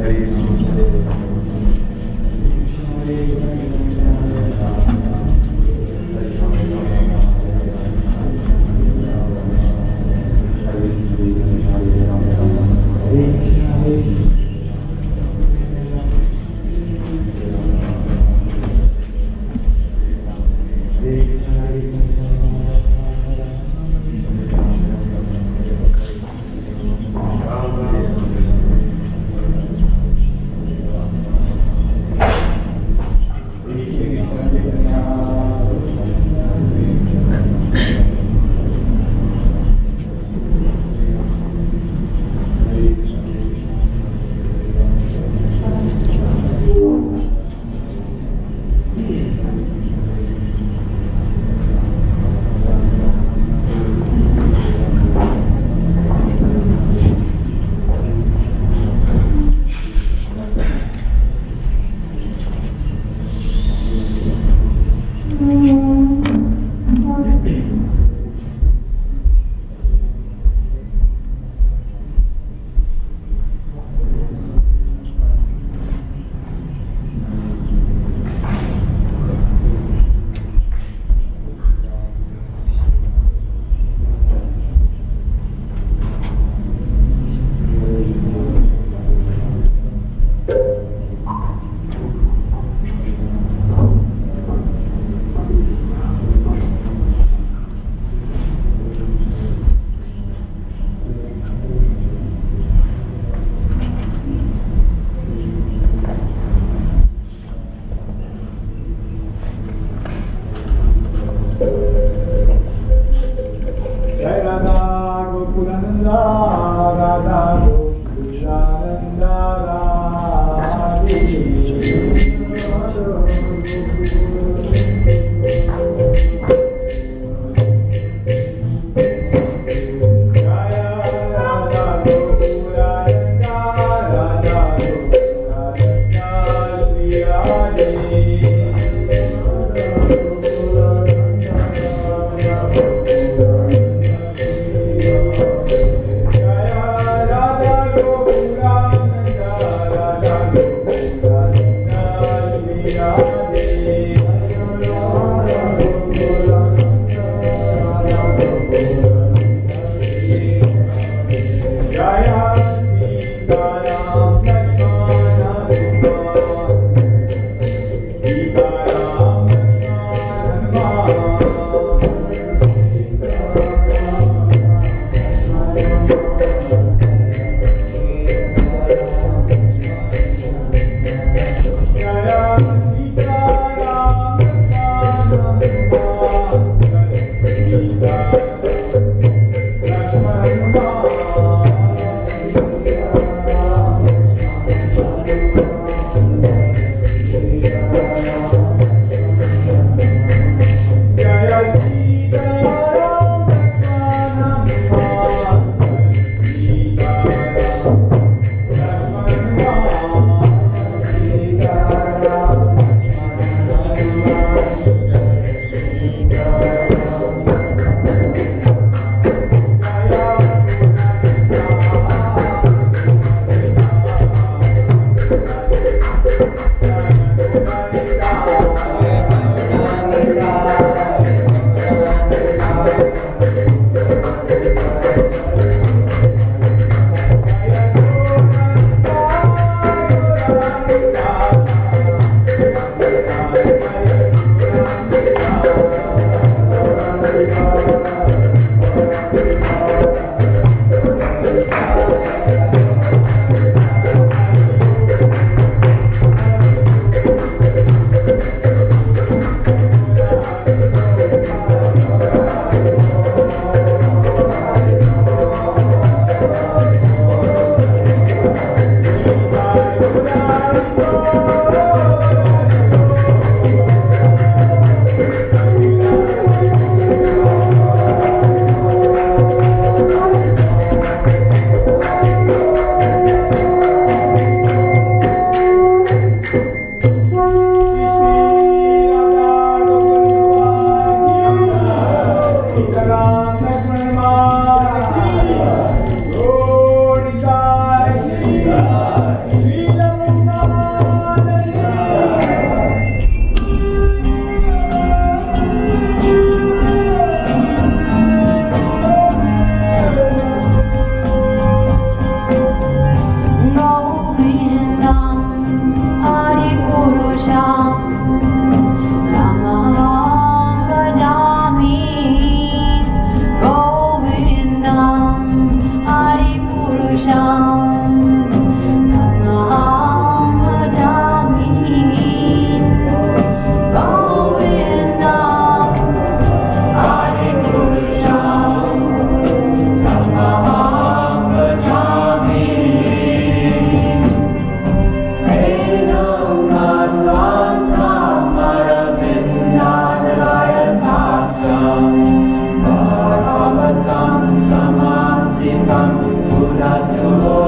Hare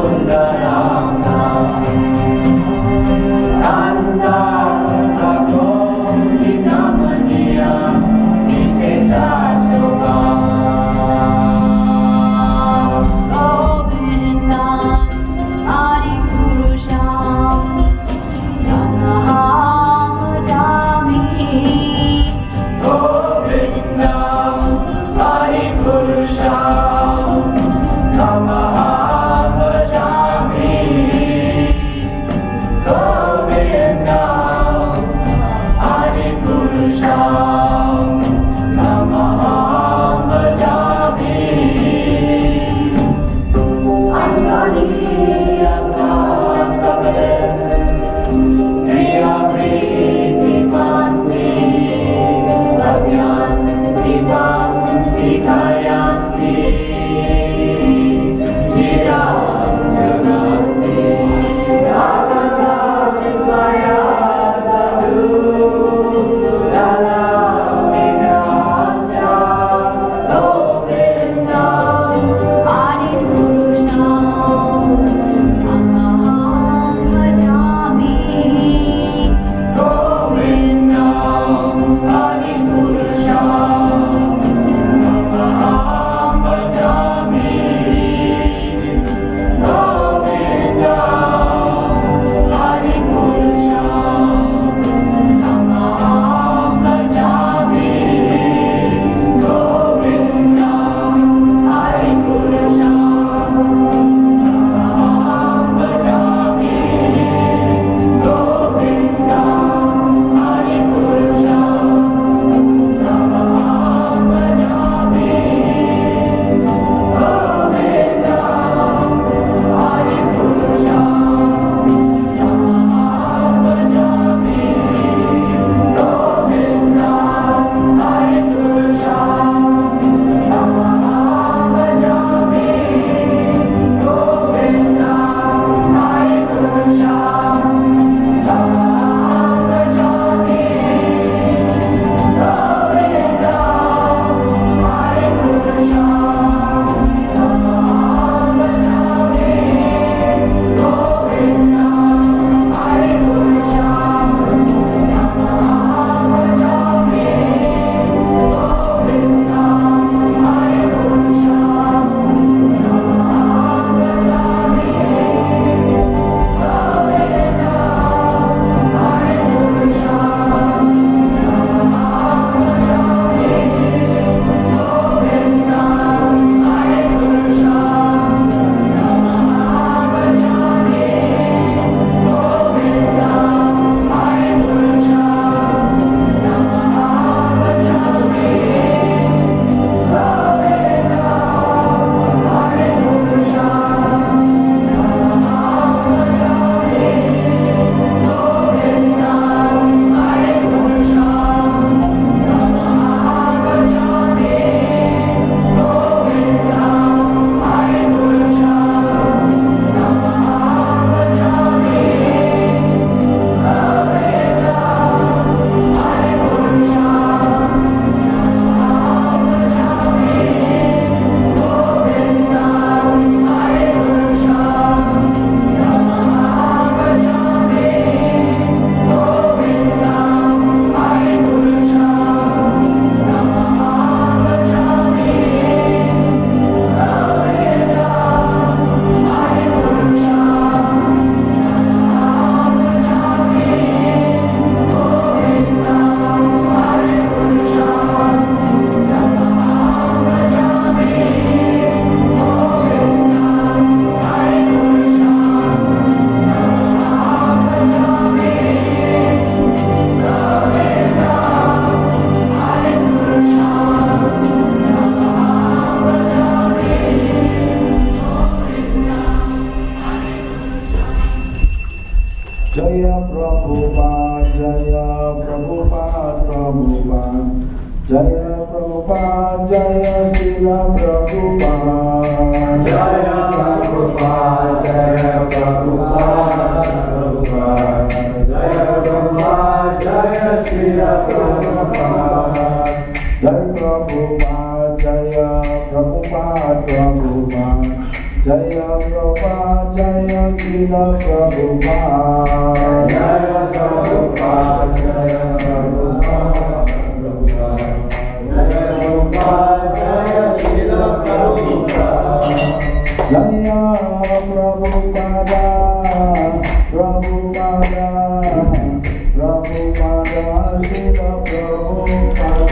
Buddha Jaya Prabhupada, Jaya Prabhupada, Prabhupada, Jaya Prabhupada, Jaya Srila Prabhupada, Jaya Prabhupada, Jaya Prabhupada, Prabhupada, Jaya Prabhupada, Jaya Srila Prabhupada, Jaya Prabhupada, Jaya Prabhupada, Prabhupada, Jaya Prabhupada, Jaya Srila Prabhupada, Jaya Prabhupada, Jaya Prabhupada, Prabhupada, Jaya Prabhupada, Jaya Srila Prabhupada, Jaya Prabhupada, Prabhupada, Prabhupada, Srila Prabhupada.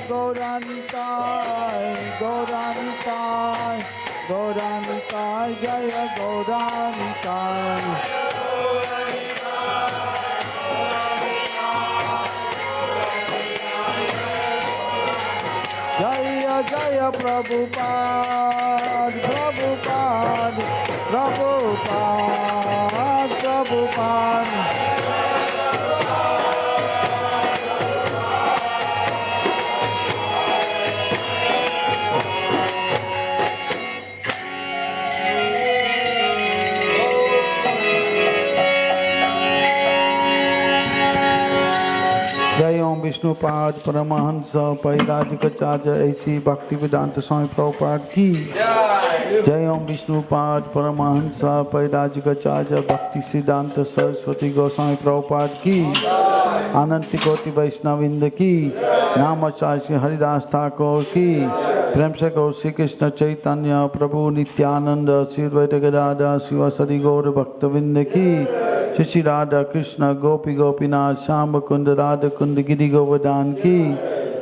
Gauranitai, Gauranitai, Gauranitai, Jaya Gauranitai. Jaya Jaya Prabhupada, Prabhupada, Prabhupada, Prabhupada. Jai Om Vishnupad Paramahansa Pairajikacharya A.C. Bhaktivedanta Swami Prabhupada Ki Jai Om Vishnupad Paramahansa Pairajikacharya Bhaktisiddhanta Saraswati Goswami Prabhupada Ki Ananti Koti Vaishnavinda Ki Namacharya Haridas Thakur Ki Prem Se Gaur Sri Krishna Chaitanya Prabhu Nityananda Sri Advaita Gadadhar Srivasadi Gaur Bhaktavinda Ki Shri Radha Krishna Gopi Gopinath Shamba Kunda Radha Kunda Giri Govardhan Ki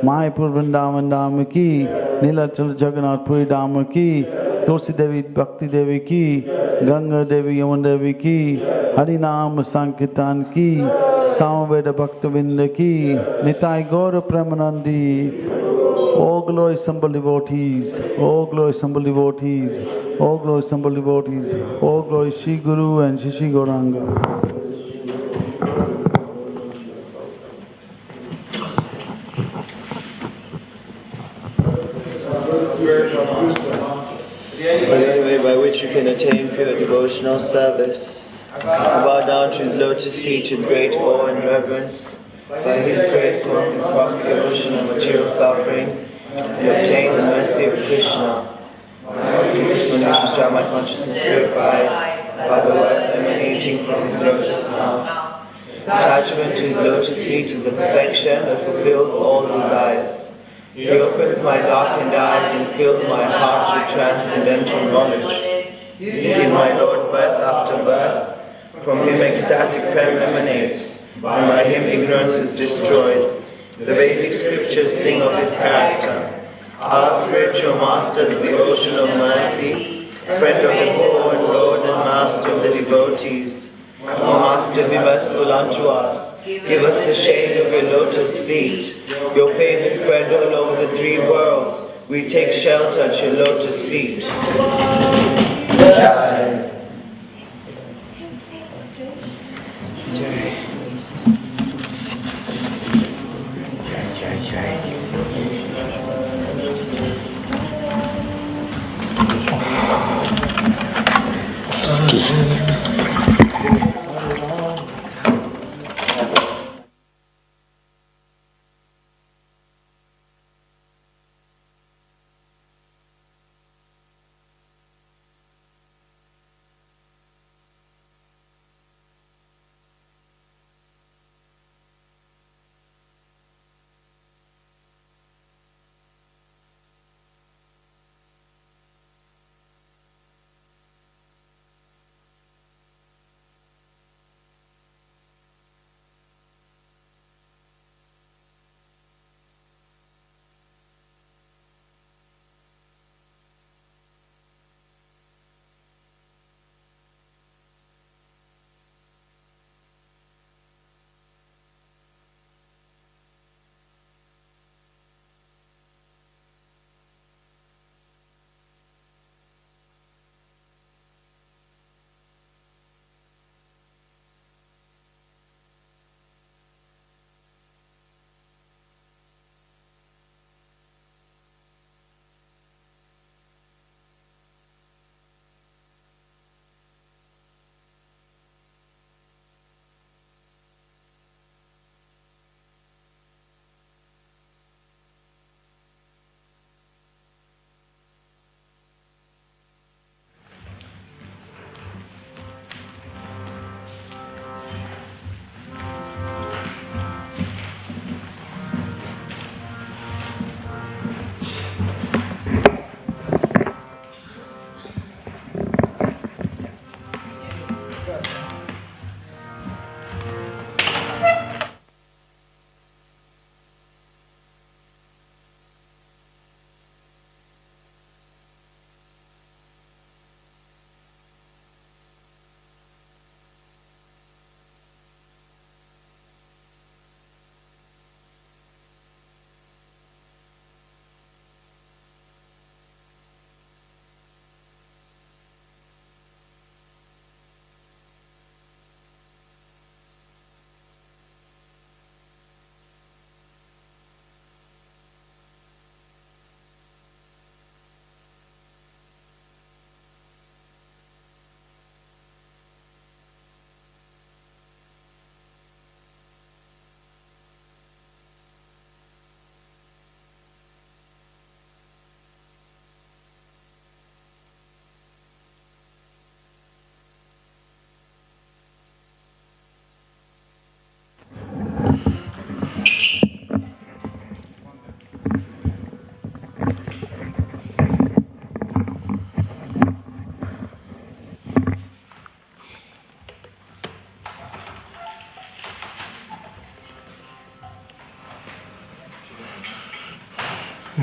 Mayapur Vrindavan Dham Ki Nilachal Jagannath Puri Dham Ki Tulsi Devi Bhakti Devi Ki Ganga Devi Yaman Devi Ki Harinam Sankirtan Ki Samaveda Bhaktavinda Ki Nitai Gaura Premanandi. All glorious humble devotees, all glorious humble devotees, all glorious humble devotees, all glorious Shri Guru and Shri Gauranga. The only way by which you can attain pure devotional service, I bow down to His lotus feet with great awe and reverence. By His grace one can cross the ocean of material suffering and obtain the mercy of Krishna. When I should strive my consciousness purified by the words emanating from His lotus mouth. Attachment to His lotus feet is the perfection that fulfills all desires. He opens my darkened eyes and fills my heart with transcendental knowledge. He is my Lord birth after birth. From Him ecstatic prem emanates, and by Him ignorance is destroyed. The Vedic scriptures sing of His character. Our spiritual master is the ocean of mercy, friend of the poor and Lord and master of the devotees. O Master, be merciful unto us. Give us the shade of your lotus feet. Your fame is spread all over the three worlds. We take shelter at your lotus feet. Jai. Jai. Jai, Jai,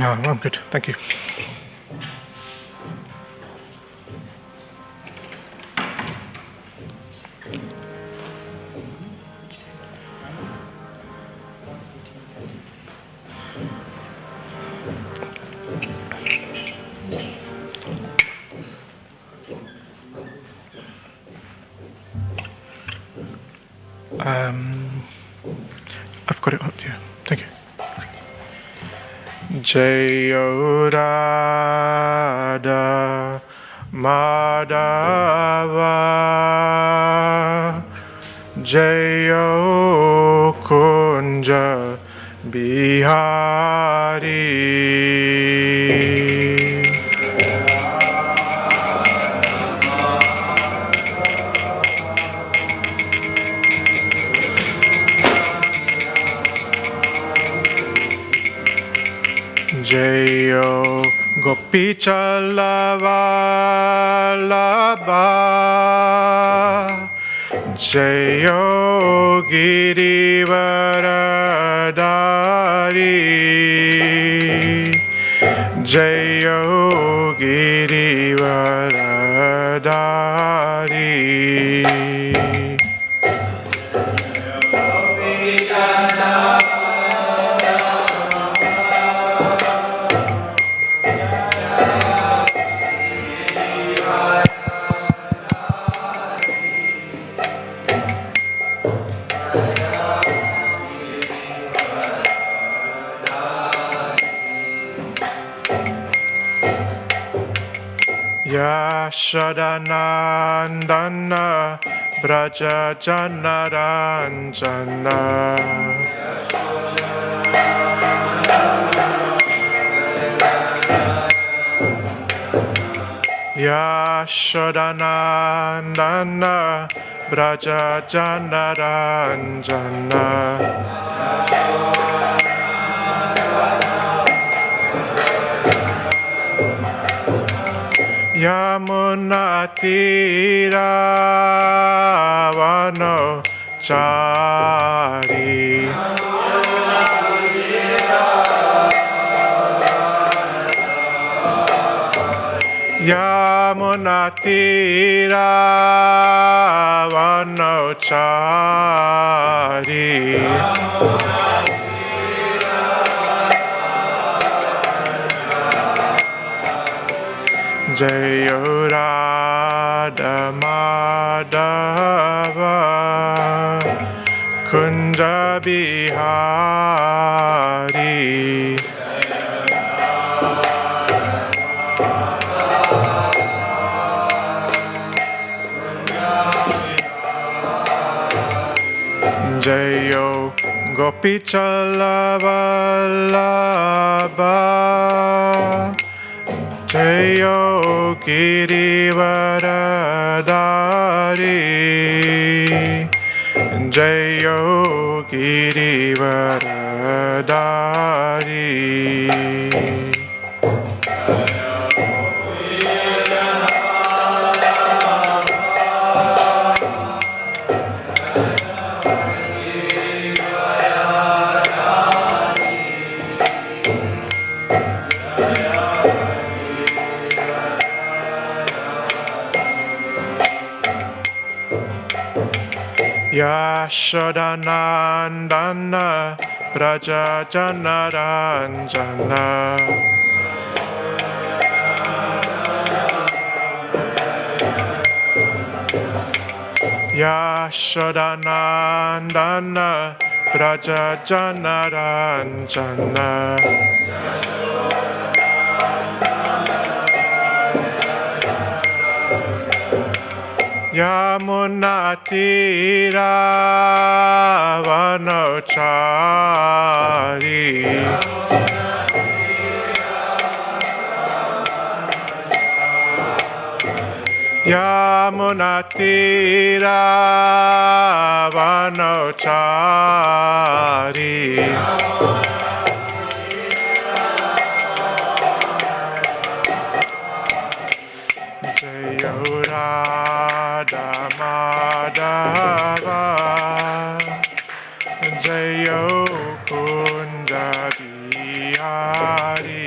No, I'm good. Thank you. I've got it up here. Thank you. Jayo Radha Madhava Jayo Kunja Bihari Jayo Gopi Chalavallabha Jayo Girivaradari Jayo Girivaradari Yashodanandana Braja Janaranjana Yashodanandana Braja Janaranjana Yamunatira Vano Chari Yamunatira Vano Chari Jayo Radha Madhava Kunja Bihari Jayo Gopi Chalavallabha Jayo Girivaradari Jayo Girivaradari Yashodanandana Braja Janaranjana Yashodanandana Braja Janaranjana Yamunatira Vano Chari Yamunatira Vano Chari Jayo Radha Madhava Jayo Kunja Bihari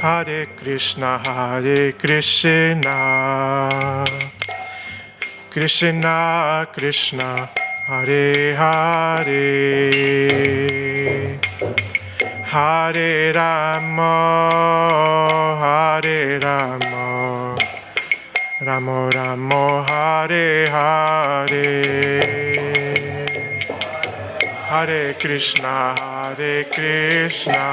Hare Krishna, Krishna Krishna, Hare Hare, Hare Rama, Hare Rama, Ramo Ramo, Hare Hare, Hare Krishna, Hare Krishna,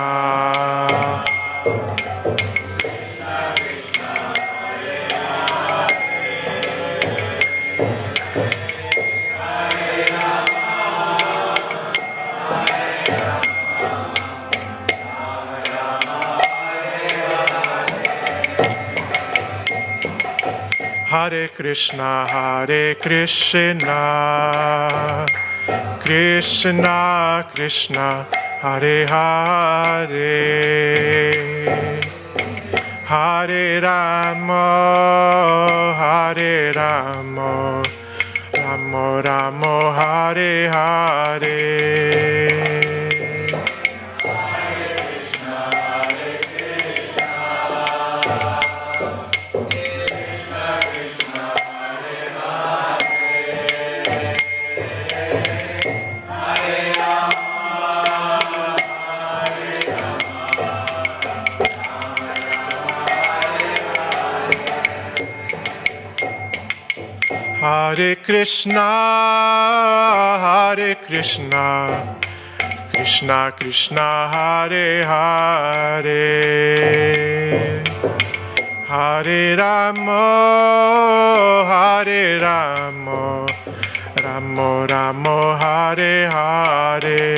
Krishna Krishna, Hare Hare, Hare Rama, Hare Rama, Ramo Ramo, Hare Hare. Hare Krishna, Krishna Krishna, Hare Hare, Hare Rama, Hare Rama, Ramo Ramo, Hare Hare.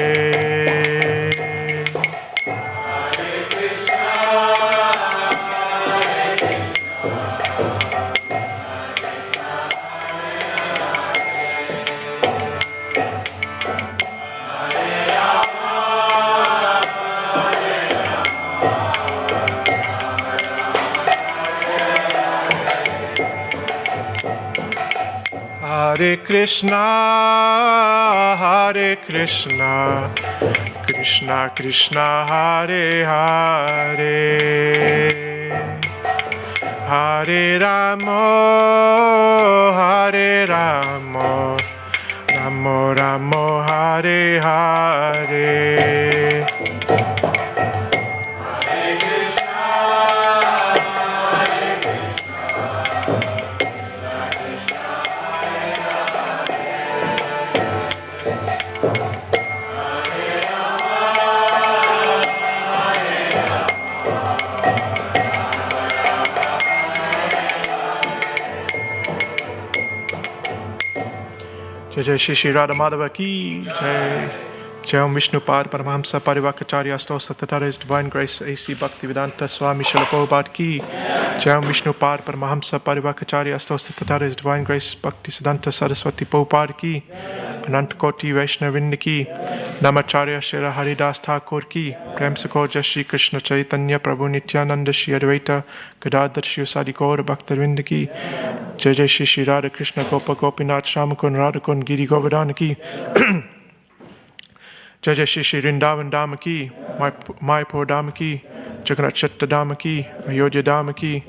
Hare Krishna, Krishna Krishna, Hare Hare, Hare Rama, Hare Rama, Ramo Ramo, Hare Hare. जय जय श्री श्री राधा माधव की जय. Jai Om Vishnu Pad Paramahamsa Parivakacharya Asto Satatara His Divine Grace A.C. Bhaktivedanta Swami Srila Prabhupada ki. Jai Om Vishnu Pad Paramahamsa Parivakacharya Asto Satatara His Divine Grace Bhaktisiddhanta Saraswati Prabhupada ki. Anant Koti Vaishnavinda ki. Namacharya Shri Haridas Thakur ki. Prem Sakhoja Shri Krishna Chaitanya Prabhu Nityananda Shri Advaita Gadadhar Shri Sadi Gaur Bhaktavinda ki. Jai Jai Shri Shri Radha Krishna Gopa Gopinath Shamakun Radhakun Giri Govardhana ki. Jai Jai Shri Shri Vrindavan Dhamma ki, Mayapur Dhamma ki, Jagannath Chatta Dhamma ki, Ayodhya Dhamma ki,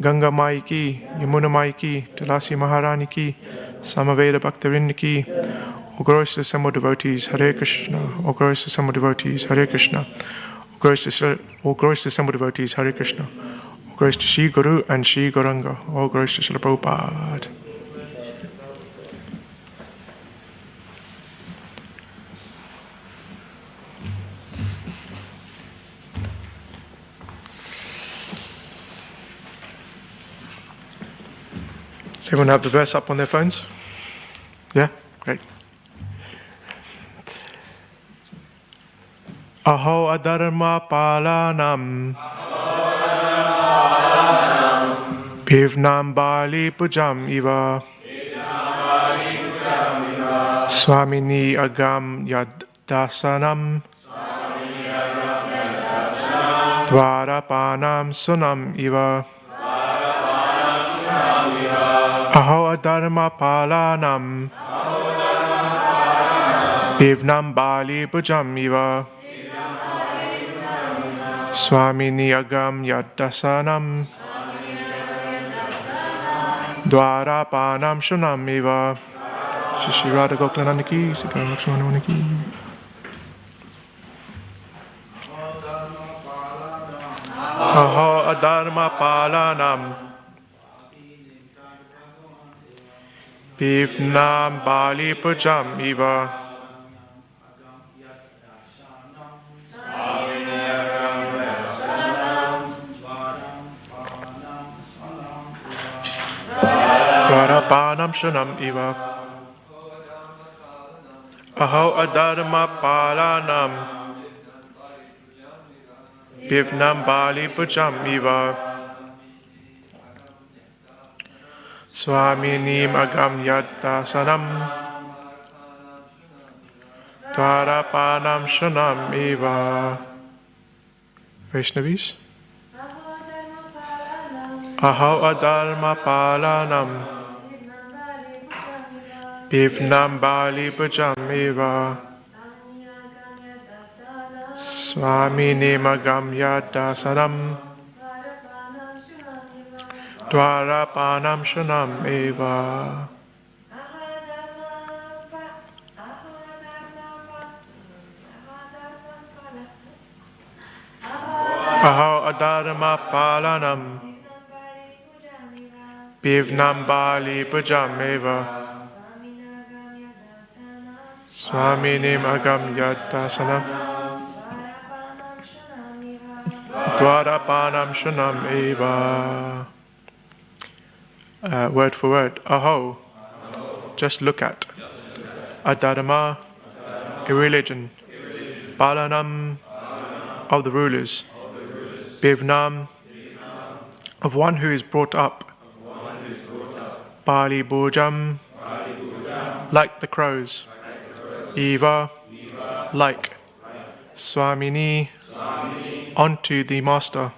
Ganga Mai ki, Yamuna Mai ki, Tulasi Maharani ki, Samaveda Bhaktavinda ki. O glorious assembled devotees, Hare Krishna. O glorious assembled devotees, Hare Krishna. O glorious assembled devotees, Hare Krishna. O glorious to Shri Guru and Shri Gauranga. O glorious to Srila Prabhupada. Does everyone have the verse up on their phones? Yeah? Great. Aho adharma palanam Bhivnam bali pujam iva Swamini agam yadasanam Dvarapanam sunam iva Aho adharma palanam Bhivnam bali pujam iva Swamini agam yadasanam Dwarapanam shunam eva Shishirada Goklananaki Sikarakshananaki. Aho adharma palanam Bivnam bali pujam eva Dwarapanam shunam eva Aho adharma palanam Bivnam bali pujam eva Swaminim agam yadasanam Dwarapanam shunam eva. Vaishnavis. Aho adharma palanam Bivnam bali pujam eva Swaminim agam yadasanam Dwarapanam shunam eva. Aho adharma palanam Bivnam bali pujam eva Swaminim agam yadasanam Dwarapanam shunam eva. Word for word. Aho, just look at. Adharma, irreligion. Palanam, of the rulers. Bivnam, of one who is brought up. Bali bujam, like the crows. Eva, like. Swamini, onto the master.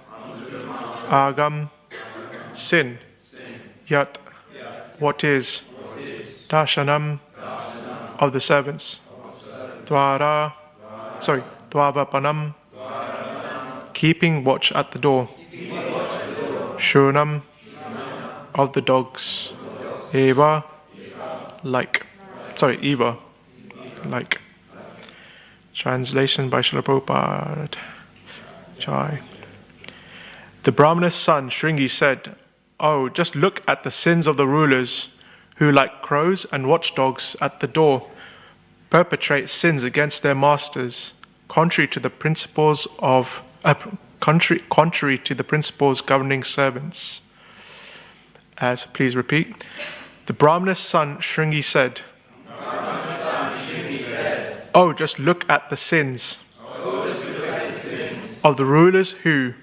Agam, sin. Yat, what is. Darshanam, of the servants. Dwavapanam, keeping watch at the door. Shunam, of the dogs. Eva, like. Eva, like. Translation by Srila Prabhupada. Jai. The Brahmana's son Shringi said, "Oh, just look at the sins of the rulers who, like crows and watchdogs at the door, perpetrate sins against their masters, contrary to the principles governing servants." Please repeat. The Brahmana's son Shringi said, "Oh, just look at the sins of the rulers who,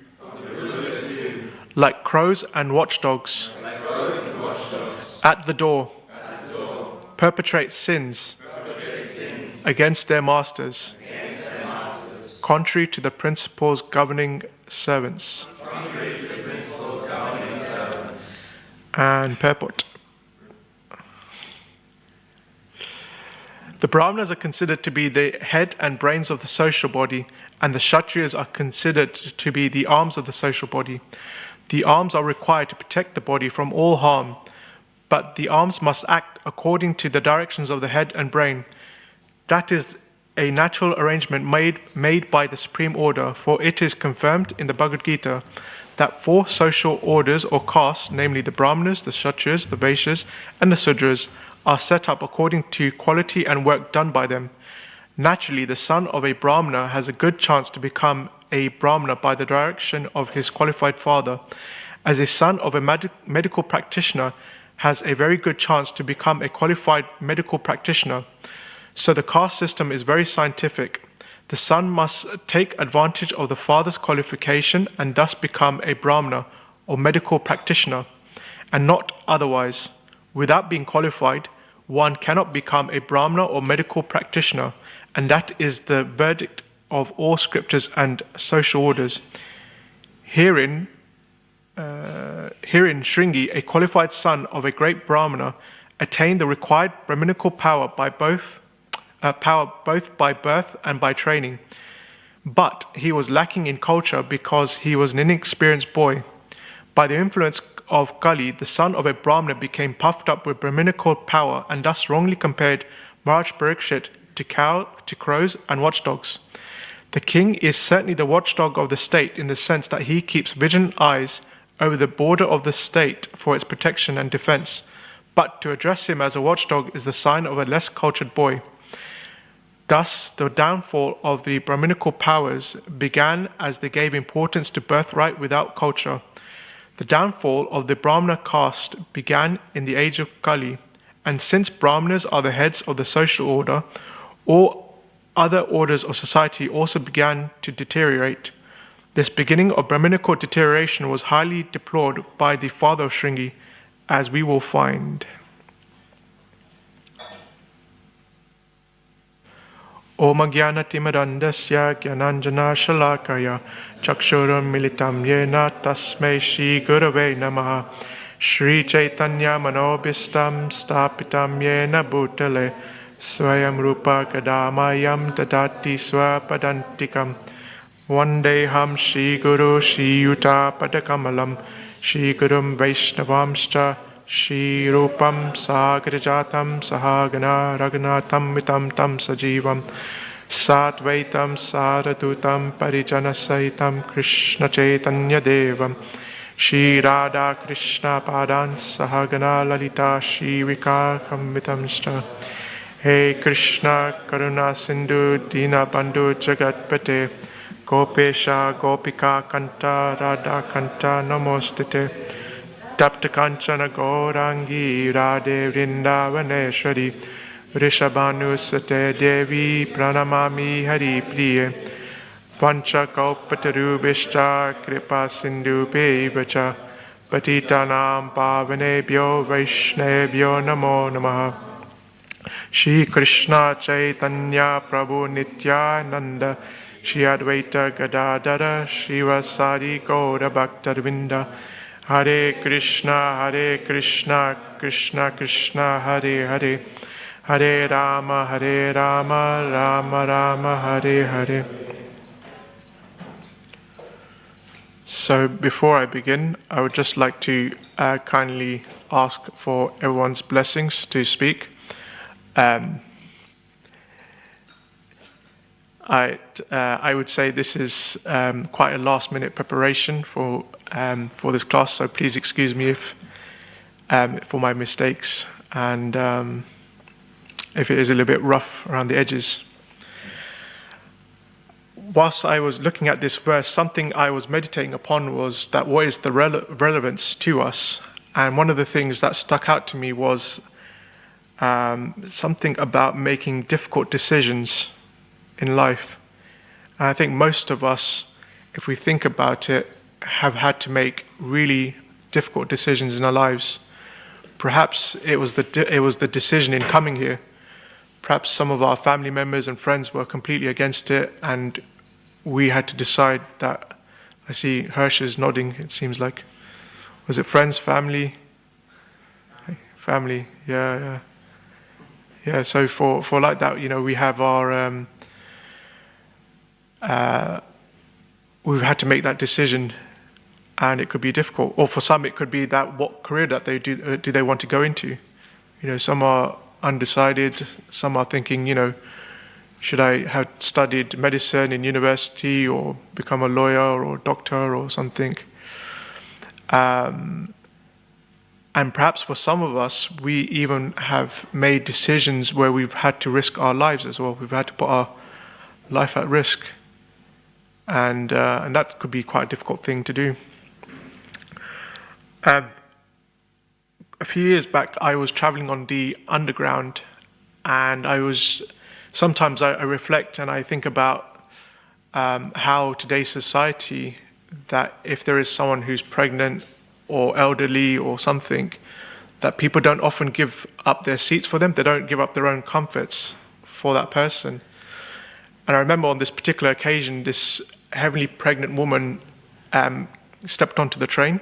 like crows and watchdogs, at the door, perpetrate sins against their masters, contrary to the principles governing servants." And purport. The Brahmanas are considered to be the head and brains of the social body, and the Kshatriyas are considered to be the arms of the social body. The arms are required to protect the body from all harm, but the arms must act according to the directions of the head and brain. That is a natural arrangement made by the Supreme Order, for it is confirmed in the Bhagavad Gita that 4 social orders or castes, namely the Brahmanas, the Kshatriyas, the Vaishyas, and the Sudras, are set up according to quality and work done by them. Naturally, the son of a Brahmana has a good chance to become a Brahmana by the direction of his qualified father, as a son of a medical practitioner has a very good chance to become a qualified medical practitioner. So the caste system is very scientific. The son must take advantage of the father's qualification and thus become a Brahmana or medical practitioner, and not otherwise. Without being qualified, one cannot become a Brahmana or medical practitioner, and that is the verdict of all scriptures and social orders. Herein, Shringi, a qualified son of a great Brahmana, attained the required Brahminical power both by birth and by training. But he was lacking in culture because he was an inexperienced boy. By the influence of Kali, the son of a Brahmana became puffed up with Brahminical power and thus wrongly compared Maharaj Parikshit to crows and watchdogs. The king is certainly the watchdog of the state in the sense that he keeps vigilant eyes over the border of the state for its protection and defense. But to address him as a watchdog is the sign of a less cultured boy. Thus, the downfall of the Brahminical powers began as they gave importance to birthright without culture. The downfall of the Brahmana caste began in the age of Kali, and since Brahmanas are the heads of the social order, all other orders of society also began to deteriorate. This beginning of Brahminical deterioration was highly deplored by the father of Shringi, as we will find. Om Jnanatimirandasya Jnananjana Shalakaya Chakshuram Militam Yena Tasmai Shri Gurave Namaha Shri Chaitanya Manobhistam Stapitam Yena Bhutale Swayam Rupa Kadamayam Tadati Swapadantikam Vandeham Shri Guru Shri Yuta Padakamalam Shri Gurum Vaishnavamscha Shri Rupam Sagrajatam Sahagana Raghunatham Vitam Tam Sajivam Satvaitam Saradutam Parijana Sahitam Krishna Chaitanya Devam Shri Radha Krishna Padan Sahagana Lalita Shri Vikakam Vitamshta Hey Krishna Karuna Sindhu Dina Bandhu Jagatpate Gopesha Gopika Kanta Radha Kanta Namostite Tapta Kanchana Gaurangi Radhe Vrindavaneshwari Rishabhanusate Devi Pranamami Hari Priye Pancha Kaupatarubhishta Kripa Sindhu Pevacha Patitanam Pavanebhyo Vaishnebhyo Namo Namaha Shri Krishna Chaitanya Prabhu Nityananda Shri Advaita Gadadara Shivasari Gaura Bhaktarvinda Hare Krishna, Krishna Krishna, Hare Hare, Hare Rama, Rama Rama, Hare Hare. So before I begin, I would just like to kindly ask for everyone's blessings to speak. I would say this is quite a last-minute preparation for this class, so please excuse me if for my mistakes and if it is a little bit rough around the edges. Whilst I was looking at this verse, something I was meditating upon was that what is the relevance to us? And one of the things that stuck out to me was something about making difficult decisions in life. And I think most of us, if we think about it, have had to make really difficult decisions in our lives. Perhaps it was the decision in coming here. Perhaps some of our family members and friends were completely against it, and we had to decide that. I see Hirsch is nodding, it seems like. Was it friends, family? Family, yeah. Yeah, so for like that, we have our we've had to make that decision, and it could be difficult. Or for some, it could be that what career that they do they want to go into. Some are undecided. Some are thinking, should I have studied medicine in university or become a lawyer or a doctor or something? And perhaps for some of us, we even have made decisions where we've had to risk our lives as well. We've had to put our life at risk. And that could be quite a difficult thing to do. A few years back, I was traveling on the underground, and sometimes I reflect and I think about how today's society, that if there is someone who's pregnant or elderly or something, that people don't often give up their seats for them. They don't give up their own comforts for that person. And I remember on this particular occasion, this heavily pregnant woman stepped onto the train,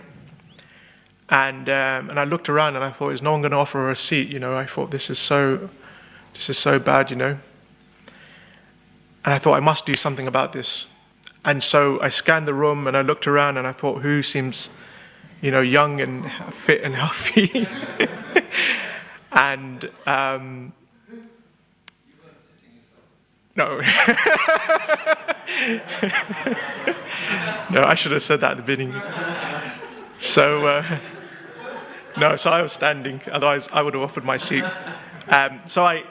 and I looked around and I thought, is no one going to offer her a seat? I thought this is so bad, And I thought, I must do something about this. And so I scanned the room and I looked around and I thought, who seems, young and fit and healthy? And no. No, I should have said that at the beginning. So, so I was standing, otherwise I would have offered my seat. So I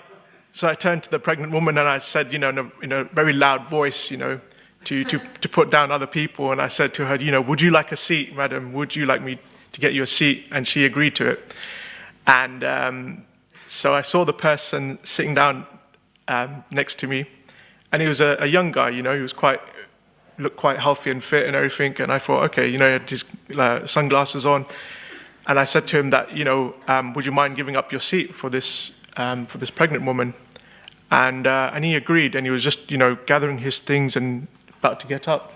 turned to the pregnant woman and I said, in a very loud voice, to put down other people. And I said to her, would you like a seat, madam? Would you like me to get you a seat? And she agreed to it. And so I saw the person sitting down next to me. And he was a young guy, he was looked quite healthy and fit and everything. And I thought, okay, he had his sunglasses on. And I said to him that, would you mind giving up your seat for this pregnant woman? And he agreed, and he was just, gathering his things and about to get up.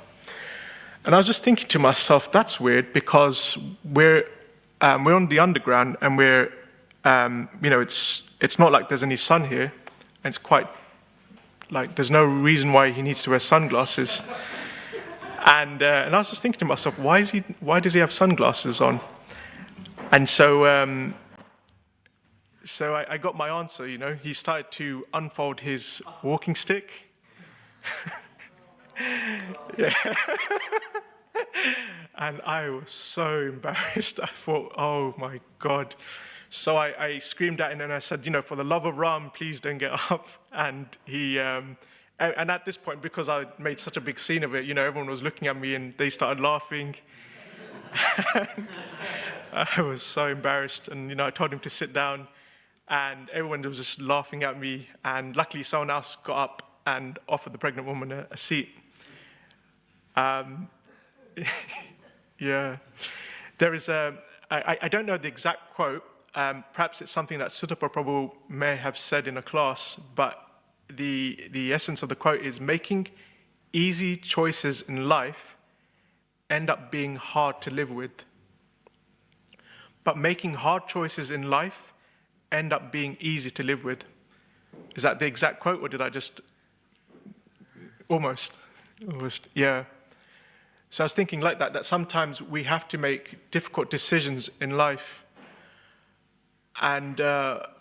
And I was just thinking to myself, that's weird, because we're on the underground, and we're, it's not like there's any sun here, and it's quite like there's no reason why he needs to wear sunglasses. And I was just thinking to myself, why does he have sunglasses on? And so I got my answer, He started to unfold his walking stick. Yeah. And I was so embarrassed. I thought, oh my God. So I screamed at him and I said, for the love of Ram, please don't get up. And he, and at this point, because I made such a big scene of it, everyone was looking at me and they started laughing. And I was so embarrassed. And, I told him to sit down. And everyone was just laughing at me. And luckily, someone else got up and offered the pregnant woman a seat. Yeah. There is I don't know the exact quote. Perhaps it's something that Sutta Prabhu may have said in a class, but the essence of the quote is, making easy choices in life end up being hard to live with. But making hard choices in life end up being easy to live with. Is that the exact quote, or did I just... Almost, yeah. So I was thinking like that sometimes we have to make difficult decisions in life. And, but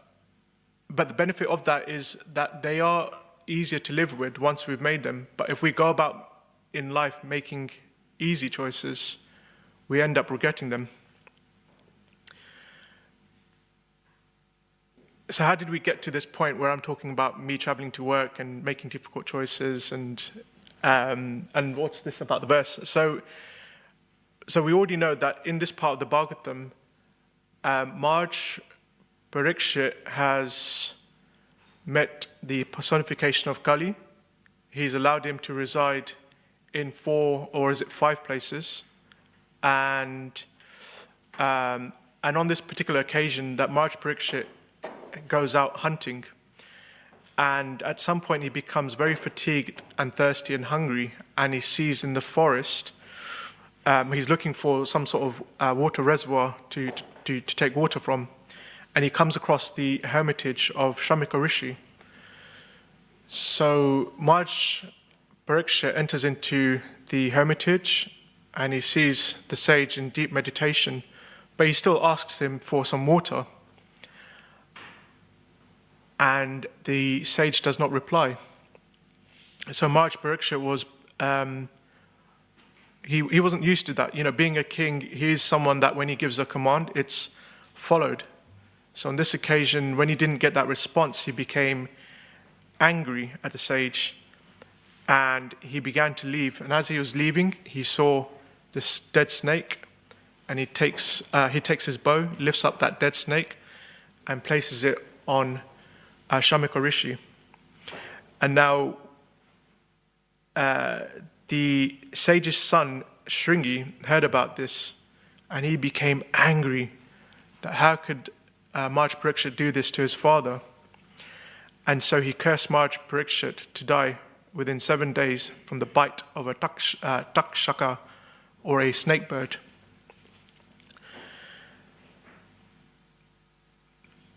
the benefit of that is that they are easier to live with once we've made them. But if we go about in life making easy choices, we end up regretting them. So how did we get to this point where I'm talking about me traveling to work and making difficult choices and what's this about the verse? So we already know that in this part of the Bhagavatam, Maharaj Parikshit has met the personification of Kali. He's allowed him to reside in 4 or is it 5 places, and on this particular occasion, that Maharaj Parikshit goes out hunting, and at some point he becomes very fatigued and thirsty and hungry, and he sees in the forest, he's looking for some sort of water reservoir to take water from, and he comes across the hermitage of Shamika Rishi. So Maharaj Parikshit enters into the hermitage and he sees the sage in deep meditation, but he still asks him for some water. And the sage does not reply. So Maharaj Parikshit was, he wasn't used to that. Being a king, he is someone that when he gives a command, it's followed. So on this occasion, when he didn't get that response, he became angry at the sage and he began to leave. And as he was leaving, he saw this dead snake, and he takes his bow, lifts up that dead snake and places it on Shamika Rishi. And now the sage's son, Shringi, heard about this, and he became angry that how could Maharaj Parikshit do this to his father? And so he cursed Maharaj Parikshit to die within 7 days from the bite of a takshaka, or a snake bird.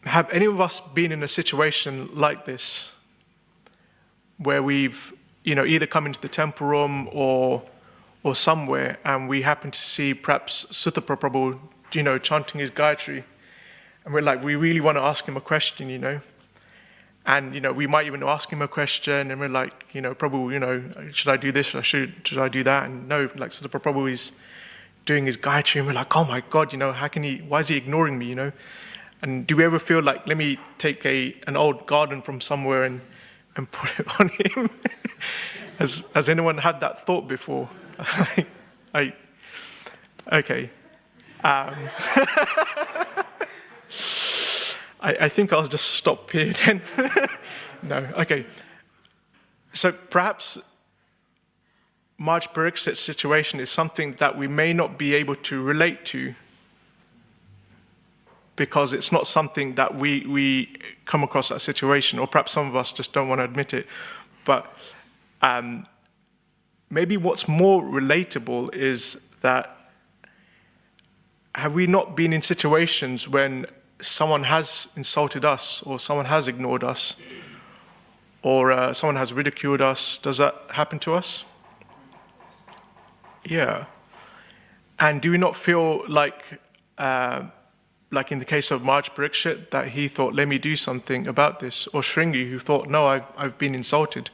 Have any of us been in a situation like this, where we've either come into the temple room or somewhere, and we happen to see perhaps Sutta Prabhu, chanting his Gayatri, and we're like, we really want to ask him a question, and we might even ask him a question, and we're like, Prabhu, should I do this? Should I do that? And no, like Sutta Prabhu is doing his Gayatri, and we're like, oh my God, why is he ignoring me, And do we ever feel like, let me take an old garden from somewhere and put it on him? Has anyone had that thought before? Okay. I think I'll just stop here then. No, okay. So perhaps Maharaj Parikshit's situation is something that we may not be able to relate to, because it's not something that we come across that situation, or perhaps some of us just don't want to admit it. But maybe what's more relatable is that, have we not been in situations when someone has insulted us, or someone has ignored us, or someone has ridiculed us? Does that happen to us? Yeah. And do we not feel like in the case of Maharaj Parikshit, that he thought, let me do something about this, or Shringi, who thought, no, I've been insulted,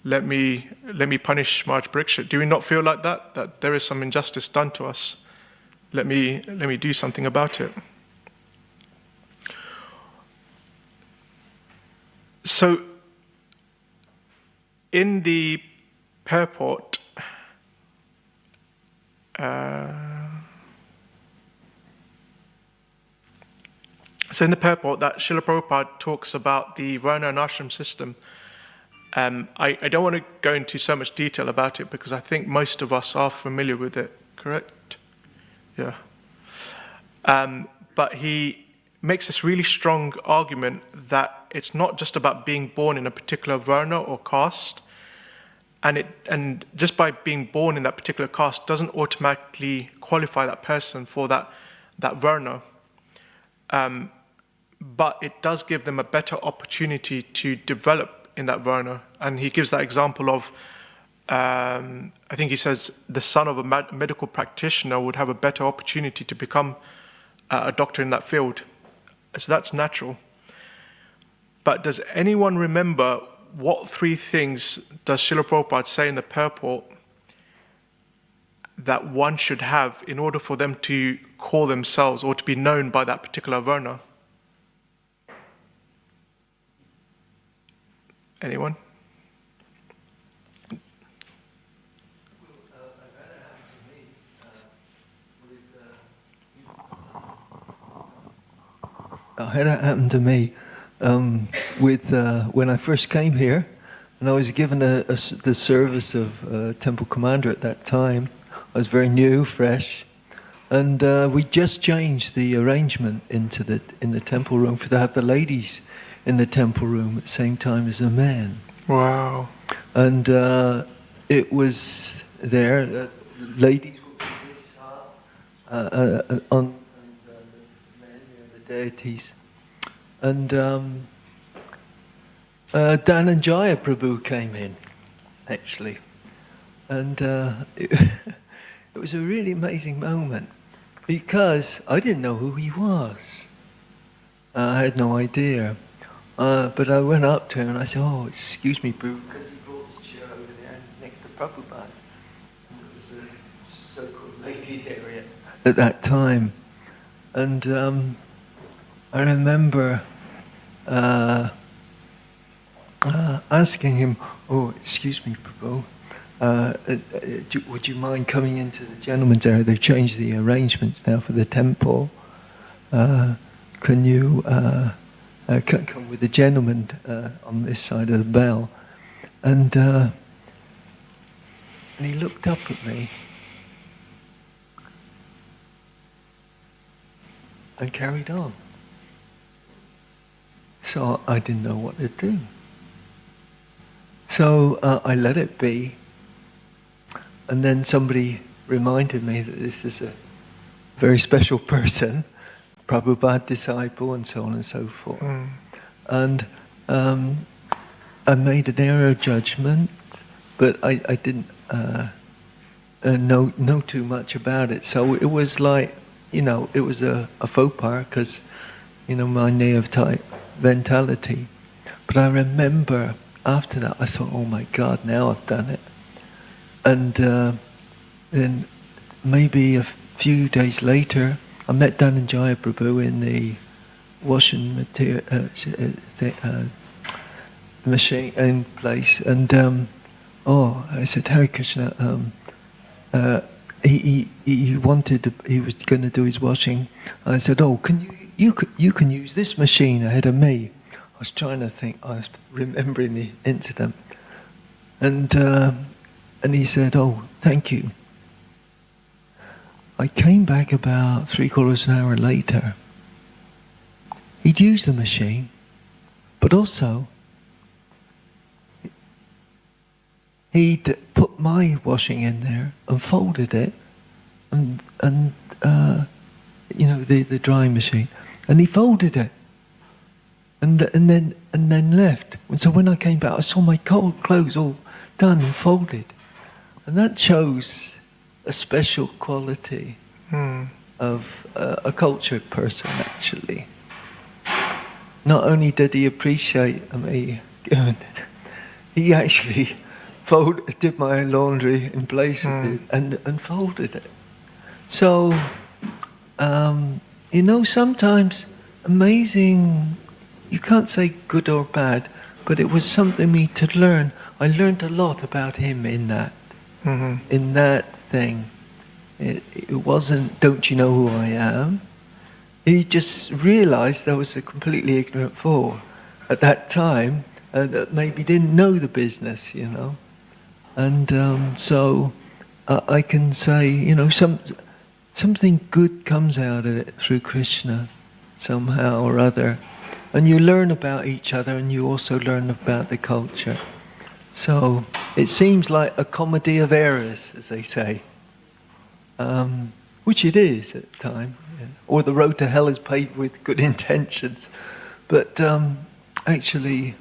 let me punish Maharaj Parikshit? Do we not feel like that there is some injustice done to us? Let me do something about it. So, in the purport, that Srila Prabhupada talks about the Varna and Ashram system. I don't want to go into so much detail about it, because I think most of us are familiar with it, correct? Yeah. But he makes this really strong argument that it's not just about being born in a particular Varna or caste, and just by being born in that particular caste doesn't automatically qualify that person for that Varna. But it does give them a better opportunity to develop in that Varna. And he gives that example of, I think he says, the son of a medical practitioner would have a better opportunity to become a doctor in that field. So that's natural. But does anyone remember what three things does Srila Prabhupada say in the purport that one should have in order for them to call themselves or to be known by that particular Varna? Anyone? I had that happen to me when I first came here, and I was given the service of temple commander at that time. I was very new, fresh, and we just changed the arrangement in the temple room to have the ladies in the temple room at the same time as the men. Wow! And it was there. Ladies would be this on. Deities. And Dhananjaya Prabhu came in, actually. And it was a really amazing moment, because I didn't know who he was. I had no idea. But I went up to him and I said, oh, excuse me, Prabhu, because he brought his chair over there next to Prabhupada. And it was a so-called ladies area at that time. And I remember asking him, oh, excuse me, Prabhu, would you mind coming into the gentleman's area? They've changed the arrangements now for the temple. Can you come with the gentleman on this side of the bell? And he looked up at me and carried on. So I didn't know what to do. So I let it be. And then somebody reminded me that this is a very special person, Prabhupada disciple, and so on and so forth. And I made an error judgment, but I didn't know too much about it. So it was like, it was a faux pas because, my neophyte mentality. But I remember after that, I thought, oh my God, now I've done it. And then maybe a few days later, I met Dhananjaya Prabhu in the washing machine in place, and I said, Hare Krishna. He was going to do his washing. I said, oh, you can use this machine ahead of me. I was trying to think. I was remembering the incident, and he said, oh, thank you. I came back about 3/4 an hour later. He'd used the machine, but also he'd put my washing in there and folded it, and the drying machine, and he folded it, and then left. And so when I came back, I saw my cold clothes all done and folded, and that shows a special quality of a cultured person, actually. Not only did he appreciate me, he actually did my laundry in place and folded it. So, sometimes amazing, you can't say good or bad, but it was something me to learn. I learned a lot about him in that. In that thing. It wasn't, don't you know who I am? He just realized I was a completely ignorant fool at that time, that maybe didn't know the business, And so I can say, something good comes out of it through Krishna somehow or other. And you learn about each other, and you also learn about the culture. So it seems like a comedy of errors, as they say, which it is at the time. Or the road to hell is paved with good intentions. But actually,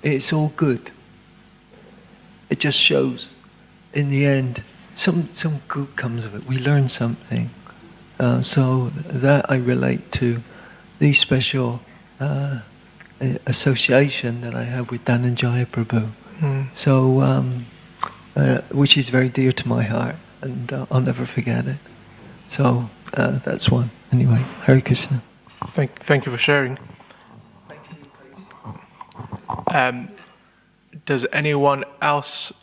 it's all good. It just shows, in the end, some good comes of it. We learn something. So that I relate to the special association that I have with Dhananjaya Prabhu. So, which is very dear to my heart, and I'll never forget it. So that's one. Anyway, Hare Krishna. Thank you for sharing. Does anyone else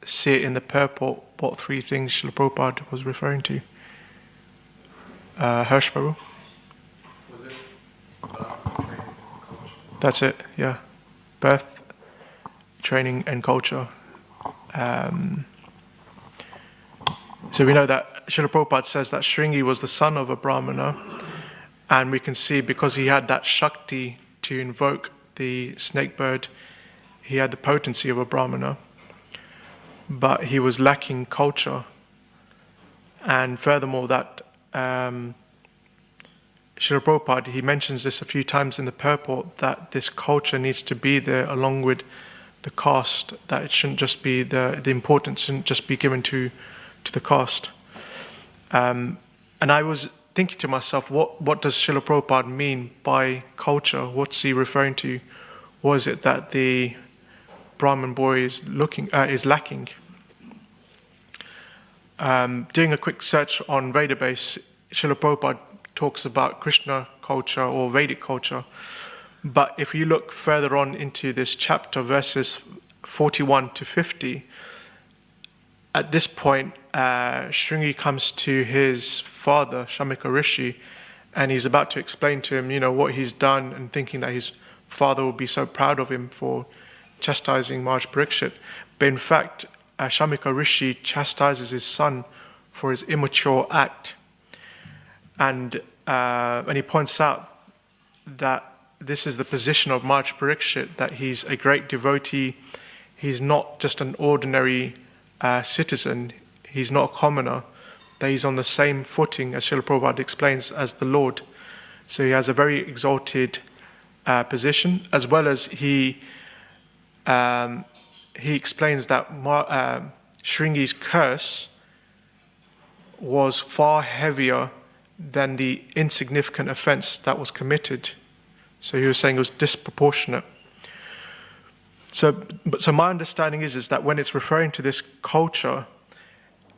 see it in the purport what three things Srila Prabhupada was referring to? Hirsch Prabhu? That's it, yeah. Birth, training, and culture. So we know that Srila Prabhupada says that Shringi was the son of a Brahmana, and we can see because he had that Shakti to invoke the snake bird, he had the potency of a Brahmana, but he was lacking culture. And furthermore, that Srila Prabhupada, he mentions this a few times in the purport, that this culture needs to be there along with the caste, that it shouldn't just be, the importance shouldn't just be given to the caste. And I was thinking to myself, what does Srila Prabhupada mean by culture? What's he referring to? Was it that the Brahmin boy is lacking? Doing a quick search on Vedabase, Srila Prabhupada talks about Krishna culture or Vedic culture. But if you look further on into this chapter, verses 41 to 50, at this point, Shringi comes to his father, Shamika Rishi, and he's about to explain to him, what he's done, and thinking that his father will be so proud of him for chastising Maharaj Parikshit. But in fact, Shamika Rishi chastises his son for his immature act. And he points out that this is the position of Maharaj Parikshit, that he's a great devotee. He's not just an ordinary citizen. He's not a commoner. That he's on the same footing, as Srila Prabhupada explains, as the Lord. So he has a very exalted position, as well as he he explains that Shringi's curse was far heavier than the insignificant offense that was committed. So he was saying it was disproportionate. So my understanding is that when it's referring to this culture,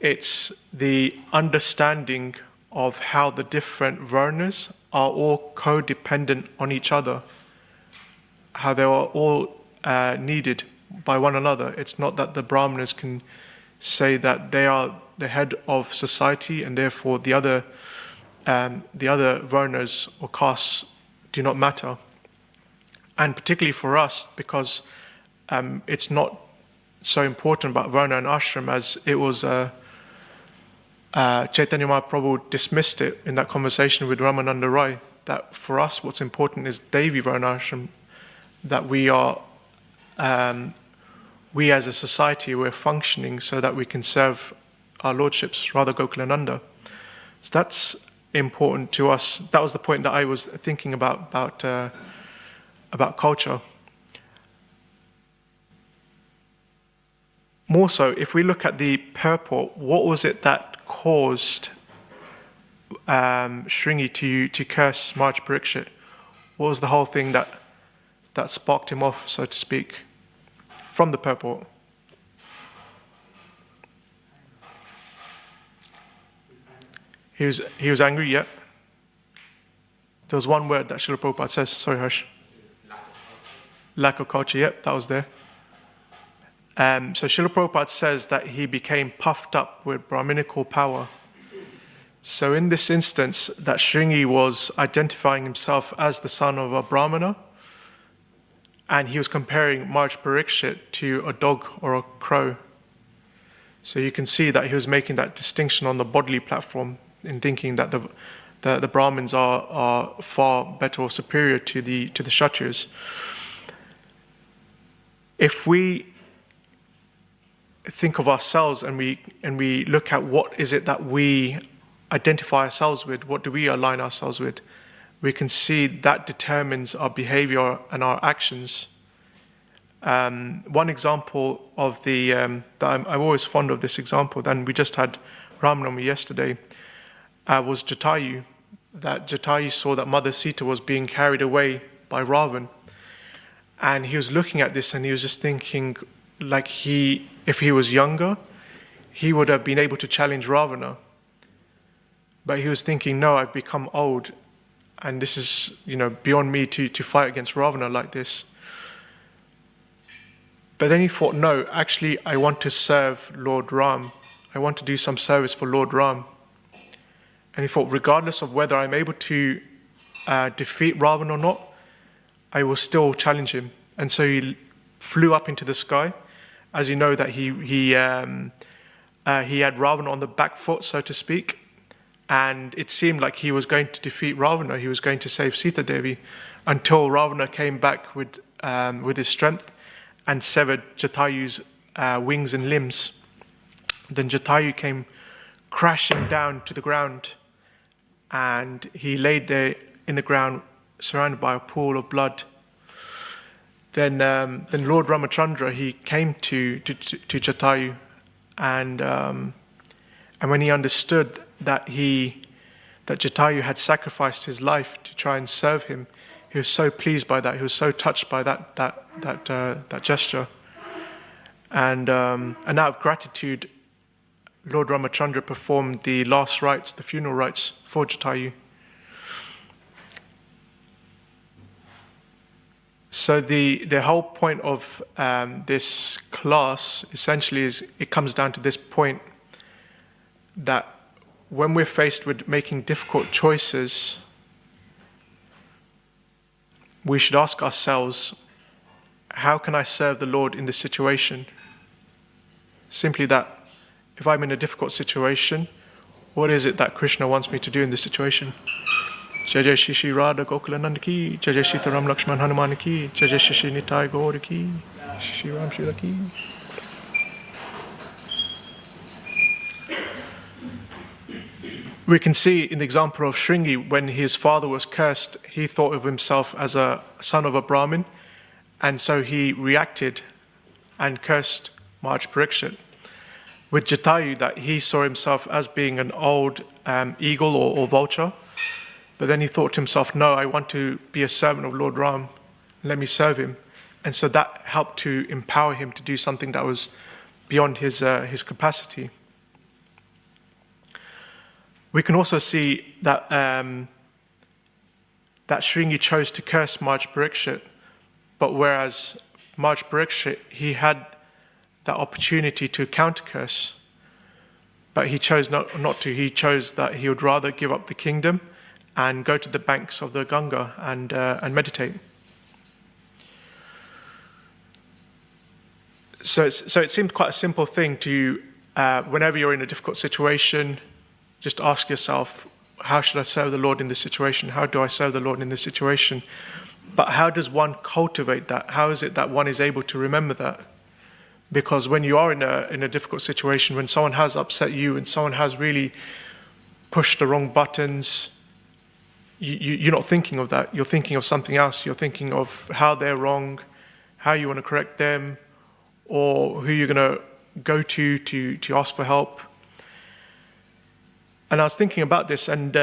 it's the understanding of how the different varnas are all codependent on each other, how they are all needed by one another. It's not that the brahmanas can say that they are the head of society and therefore the other varnas or castes do not matter. And particularly for us, because it's not so important about varna and ashram as it was Chaitanya Mahaprabhu dismissed it in that conversation with Ramananda Rai, that for us what's important is Devi Varnashram, that we are, we as a society, we're functioning so that we can serve our lordships, Radha Gokulananda. So that's important to us. That was the point that I was thinking about culture. More so, if we look at the purport, what was it that caused Shringi to curse Maharaj Parikshit? What was the whole thing that sparked him off, so to speak, from the purport? He was angry, yeah. There was one word that Srila Prabhupada says, sorry Harsh. Lack of culture, yep, that was there. So Srila Prabhupada says that he became puffed up with Brahminical power. So in this instance, that Shringi was identifying himself as the son of a Brahmana, and he was comparing Maharaj Parikshit to a dog or a crow. So you can see that he was making that distinction on the bodily platform in thinking that the Brahmins are far better or superior to the Kshatriyas. If we think of ourselves and we look at what is it that we identify ourselves with, what do we align ourselves with, we can see that determines our behavior and our actions. One example of I'm always fond of this example, and we just had Ramnami yesterday, was Jatayu. That Jatayu saw that Mother Sita was being carried away by Ravan, and he was looking at this and he was just thinking, like if he was younger, he would have been able to challenge Ravana. But he was thinking, no, I've become old, and this is, beyond me to fight against Ravana like this. But then he thought, no, actually, I want to serve Lord Ram. I want to do some service for Lord Ram. And he thought, regardless of whether I'm able to defeat Ravana or not, I will still challenge him. And so he flew up into the sky. As you know, that he had Ravana on the back foot, so to speak, and it seemed like he was going to defeat Ravana. He was going to save Sita Devi, until Ravana came back with his strength and severed Jatayu's wings and limbs. Then Jatayu came crashing down to the ground, and he laid there in the ground, surrounded by a pool of blood. Then Lord Ramachandra, he came to Jatayu, and when he understood that Jatayu had sacrificed his life to try and serve him, he was so pleased by that. He was so touched by that gesture, and out of gratitude, Lord Ramachandra performed the last rites, the funeral rites for Jatayu. So the whole point of this class essentially is, it comes down to this point, that when we're faced with making difficult choices, we should ask ourselves, how can I serve the Lord in this situation? Simply that. If I'm in a difficult situation, what is it that Krishna wants me to do in this situation? Jai Jai Shri Shri Radha Gokulananda ki, Jai Jai Shri Ram Lakshman Hanuman ki, Jai Jai Shri Shri Nitai Gaur ki, Shri Ram Shri ki. We can see in the example of Shringi, when his father was cursed, he thought of himself as a son of a Brahmin, and so he reacted and cursed Maharaj Parikshit. With Jatayu, that he saw himself as being an old eagle or vulture, but then he thought to himself, no, I want to be a servant of Lord Ram, let me serve him. And so that helped to empower him to do something that was beyond his capacity. We can also see that that Shringi chose to curse Maharaj Parikshit, but whereas Maharaj Parikshit, he had that opportunity to counter-curse, but he chose not to. He chose that he would rather give up the kingdom and go to the banks of the Ganga and meditate. So it seemed quite a simple thing to, whenever you're in a difficult situation, just ask yourself, how should I serve the Lord in this situation? How do I serve the Lord in this situation? But how does one cultivate that? How is it that one is able to remember that? Because when you are in a difficult situation, when someone has upset you and someone has really pushed the wrong buttons, you're not thinking of that. You're thinking of something else. You're thinking of how they're wrong, how you want to correct them, or who you're going to go to ask for help. And I was thinking about this, and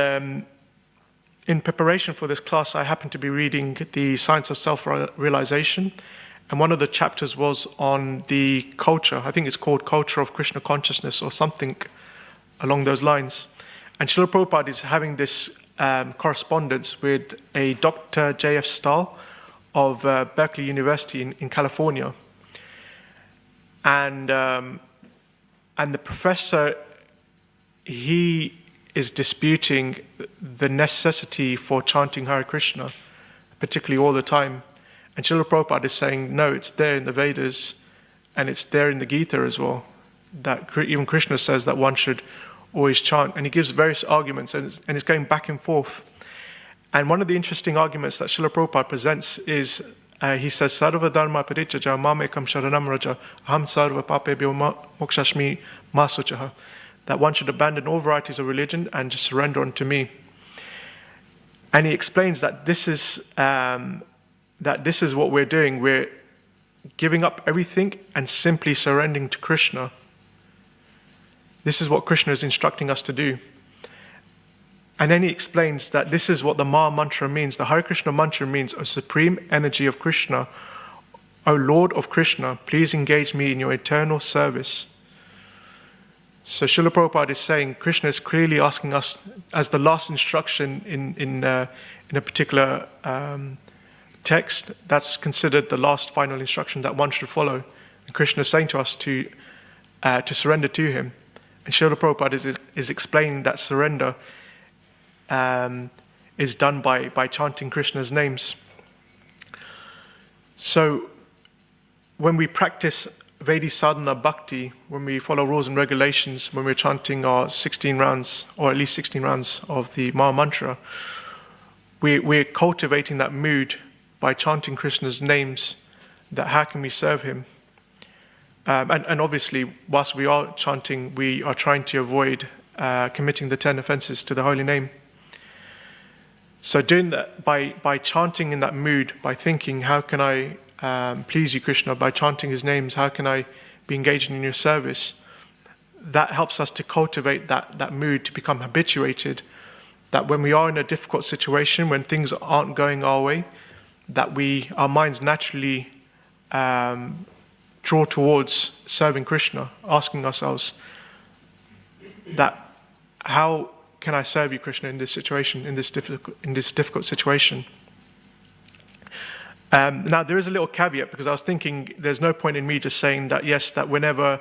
in preparation for this class, I happened to be reading The Science of Self-Realization, and one of the chapters was on the culture. I think it's called Culture of Krishna Consciousness or something along those lines. And Srila Prabhupada is having this correspondence with a Dr. J.F. Stahl of Berkeley University in California. And the professor, he is disputing the necessity for chanting Hare Krishna, particularly all the time. And Srila Prabhupada is saying, no, it's there in the Vedas, and it's there in the Gita as well, that even Krishna says that one should always chant. And he gives various arguments, and it's going back and forth. And one of the interesting arguments that Srila Prabhupada presents is, he says, Sarva dharma parichaja mamekam sharanam raja aham sarva papebhyo mokshashmi masuchaha, that one should abandon all varieties of religion and just surrender unto me. And he explains that this is what we're doing. We're giving up everything and simply surrendering to Krishna. This is what Krishna is instructing us to do. And then he explains that this is what the Maha mantra means. The Hare Krishna mantra means, O supreme energy of Krishna, O Lord of Krishna, please engage me in your eternal service. So Srila Prabhupada is saying Krishna is clearly asking us, as the last instruction in a particular text, that's considered the last final instruction that one should follow. And Krishna is saying to us to surrender to him. And Srila Prabhupada is explaining that surrender is done by chanting Krishna's names. So when we practice Vedic sadhana bhakti, when we follow rules and regulations, when we're chanting our 16 rounds, or at least 16 rounds of the Maha mantra, we're cultivating that mood by chanting Krishna's names, that how can we serve him? And obviously, whilst we are chanting, we are trying to avoid committing the 10 offenses to the holy name. So doing that by chanting in that mood, by thinking, how can I please you, Krishna, by chanting his names, how can I be engaged in your service? That helps us to cultivate that mood, to become habituated, that when we are in a difficult situation, when things aren't going our way, that our minds naturally draw towards serving Krishna, asking ourselves that, how can I serve you, Krishna, in this situation, in this difficult situation? Now, there is a little caveat, because I was thinking there's no point in me just saying that, yes, that whenever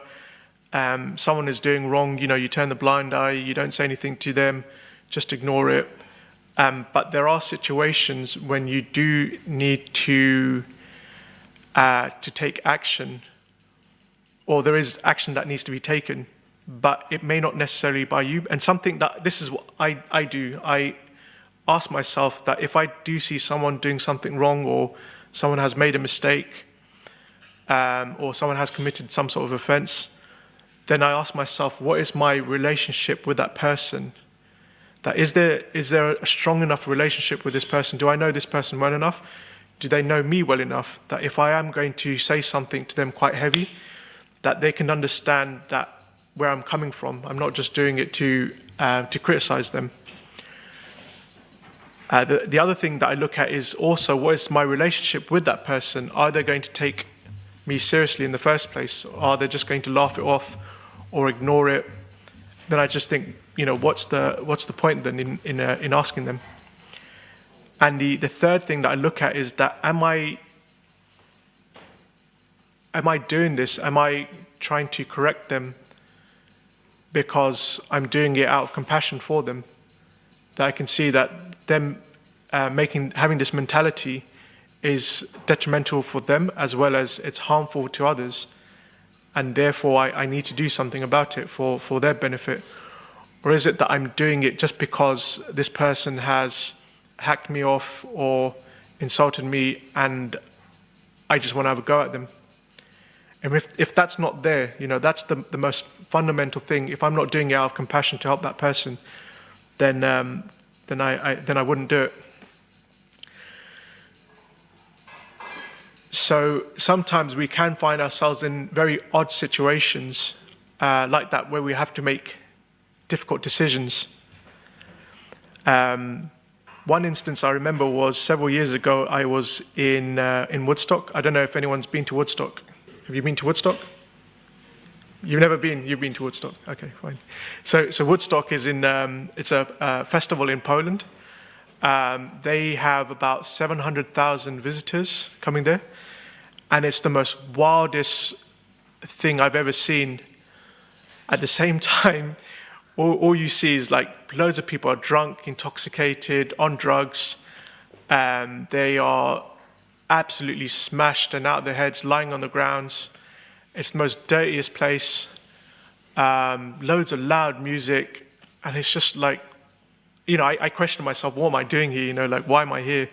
someone is doing wrong, you turn the blind eye, you don't say anything to them, just ignore it. But there are situations when you do need to take action, or there is action that needs to be taken, but it may not necessarily by you. And something that, this is what I do, I ask myself that if I do see someone doing something wrong, or someone has made a mistake, or someone has committed some sort of offense, then I ask myself, what is my relationship with that person? That is there a strong enough relationship with this person? Do I know this person well enough do they know me well enough that if I am going to say something to them quite heavy, that they can understand that where I'm coming from. I'm not just doing it to criticize them. The other thing that I look at is also, what is my relationship with that person? Are they going to take me seriously in the first place? Or are they just going to laugh it off or ignore it? Then I just think, what's the point then in asking them? And the third thing that I look at is that am I doing this? Am I trying to correct them because I'm doing it out of compassion for them? That I can see that them having this mentality is detrimental for them as well as it's harmful to others, and therefore I need to do something about it for their benefit. Or is it that I'm doing it just because this person has hacked me off or insulted me and I just want to have a go at them? And if that's not there, that's the most fundamental thing. If I'm not doing it out of compassion to help that person, then I wouldn't do it. So sometimes we can find ourselves in very odd situations like that, where we have to make difficult decisions. One instance I remember was several years ago. I was in Woodstock. I don't know if anyone's been to Woodstock. Have you been to Woodstock? You've never been? You've been to Woodstock. Okay, fine. So Woodstock is it's a festival in Poland. They have about 700,000 visitors coming there. And it's the most wildest thing I've ever seen. At the same time, all you see is like loads of people are drunk, intoxicated, on drugs. They are absolutely smashed and out of their heads, lying on the grounds. It's the most dirtiest place. Loads of loud music. And it's just like, I question myself, what am I doing here? Why am I here?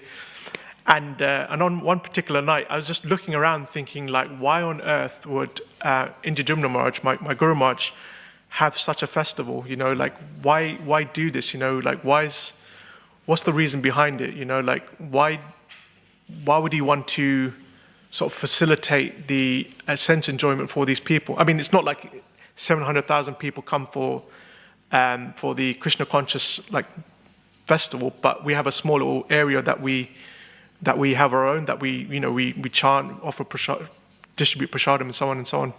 And on one particular night, I was just looking around thinking, why on earth would Indijumna Maharaj, my Guru Maharaj, have such a festival? Why do this? What's the reason behind it? Why would he want to sort of facilitate the sense enjoyment for these people? I mean, it's not like 700,000 people come for the Krishna conscious festival, but we have a small little area that we have our own, that we chant, offer prasad, distribute prasadam, and so on and so on.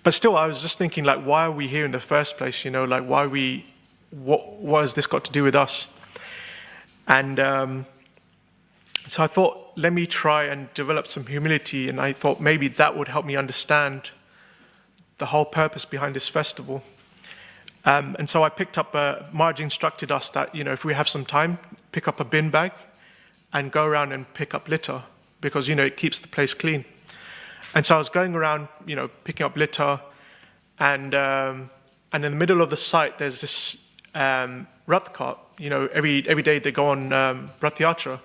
But still, I was just thinking, why are we here in the first place? Why are we? What has this got to do with us? And so I thought, let me try and develop some humility, and I thought maybe that would help me understand the whole purpose behind this festival. And so I picked up, Maharaj instructed us that, if we have some time, pick up a bin bag and go around and pick up litter, because, it keeps the place clean. And so I was going around, picking up litter, and in the middle of the site, there's this Rath cart. Every day they go on Rath Yatra.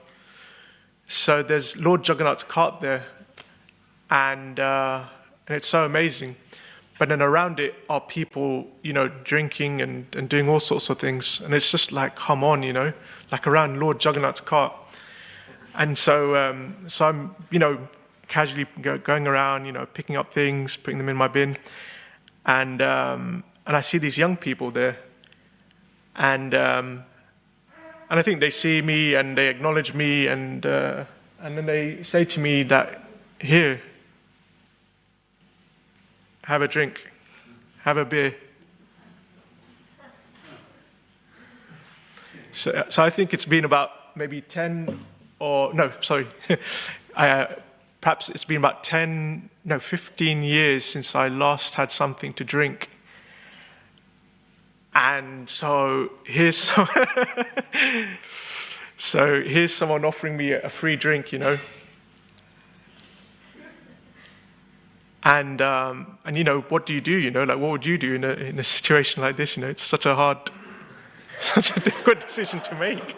So there's Lord Jagannath's cart there, and it's so amazing. But then around it are people, drinking and doing all sorts of things. And it's just come on, around Lord Jagannath's cart. And so I'm, casually going around, picking up things, putting them in my bin. And I see these young people there. And I think they see me and they acknowledge me, and then they say to me that, here, have a drink, have a beer. So I think it's been about maybe perhaps it's been about 15 years since I last had something to drink. And so here's someone offering me a free drink, And what do you do? What would you do in a situation like this? It's such a difficult decision to make.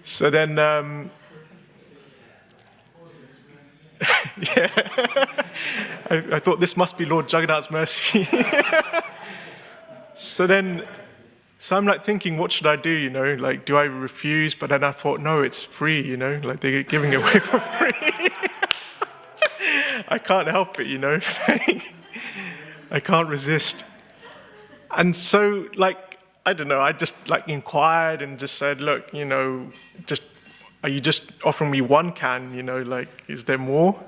So then, I thought this must be Lord Jagannath's mercy. So then So I'm like thinking, what should I do, you know? Like, do I refuse? But then I thought, no, it's free, you know? Like, they're giving it away for free. I can't help it, you know? I can't resist. And so, like, I don't know, I just, like, inquired and just said, look, you know, are you just offering me one can, you know? Like, is there more?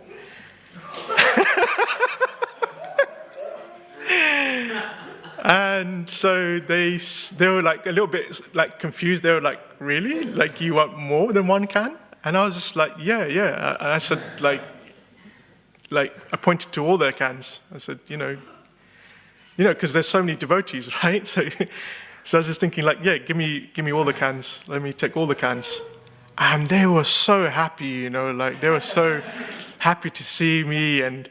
And so they were like a little bit like confused. They were like, really? Like, you want more than one can? And I was just like, yeah. And I said, like I pointed to all their cans. I said, you know, because there's so many devotees, right? So I was just thinking, like, yeah, give me all the cans. Let me take all the cans. And they were so happy, you know, like they were so happy to see me, and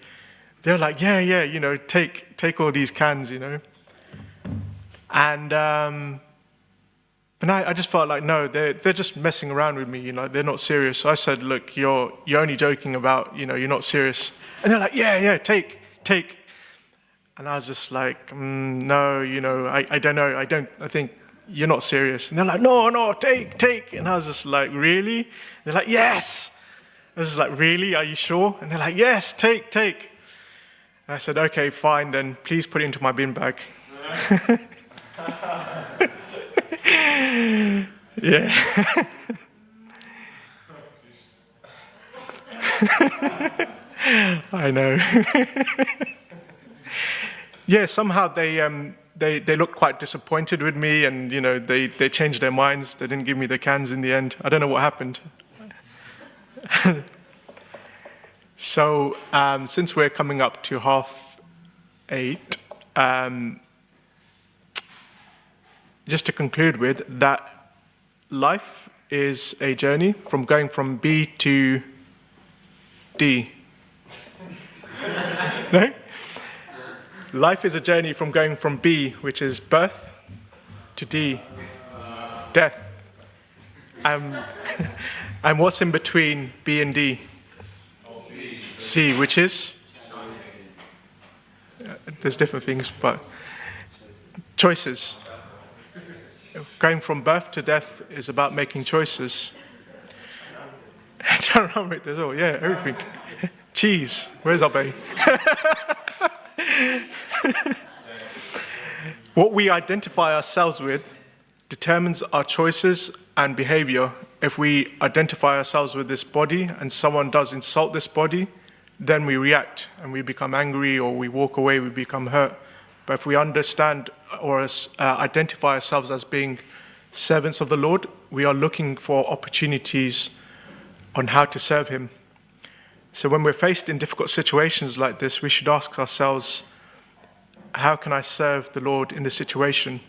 they were like, yeah, you know, take all these cans, you know. And I just felt like, no, they're just messing around with me, you know, they're not serious. So I said, look, you're only joking about, you know, you're not serious. And they're like, yeah, take. And I was just like, no, you know, I don't know, I think you're not serious. And they're like, no, take. And I was just like, really? They're like, yes. I was just like, really? Are you sure? And they're like, yes, take. And I said, okay, fine, then please put it into my bin bag. Yeah. I know. Yeah, somehow they looked quite disappointed with me, and you know they changed their minds. They didn't give me the cans in the end. I don't know what happened. So since we're coming up to 8:30, just to conclude with, that life is a journey from going from B to D. No? Life is a journey from going from B, which is birth, to D, death. And what's in between B and D? C, which is? There's different things, but choices. Going from birth to death is about making choices. There's all, yeah, everything. Cheese, where's Abe? What we identify ourselves with determines our choices and behavior. If we identify ourselves with this body and someone does insult this body, then we react and we become angry, or we walk away, we become hurt. But if we understand or identify ourselves as being servants of the Lord, we are looking for opportunities on how to serve Him. So when we're faced in difficult situations like this, we should ask ourselves, how can I serve the Lord in this situation?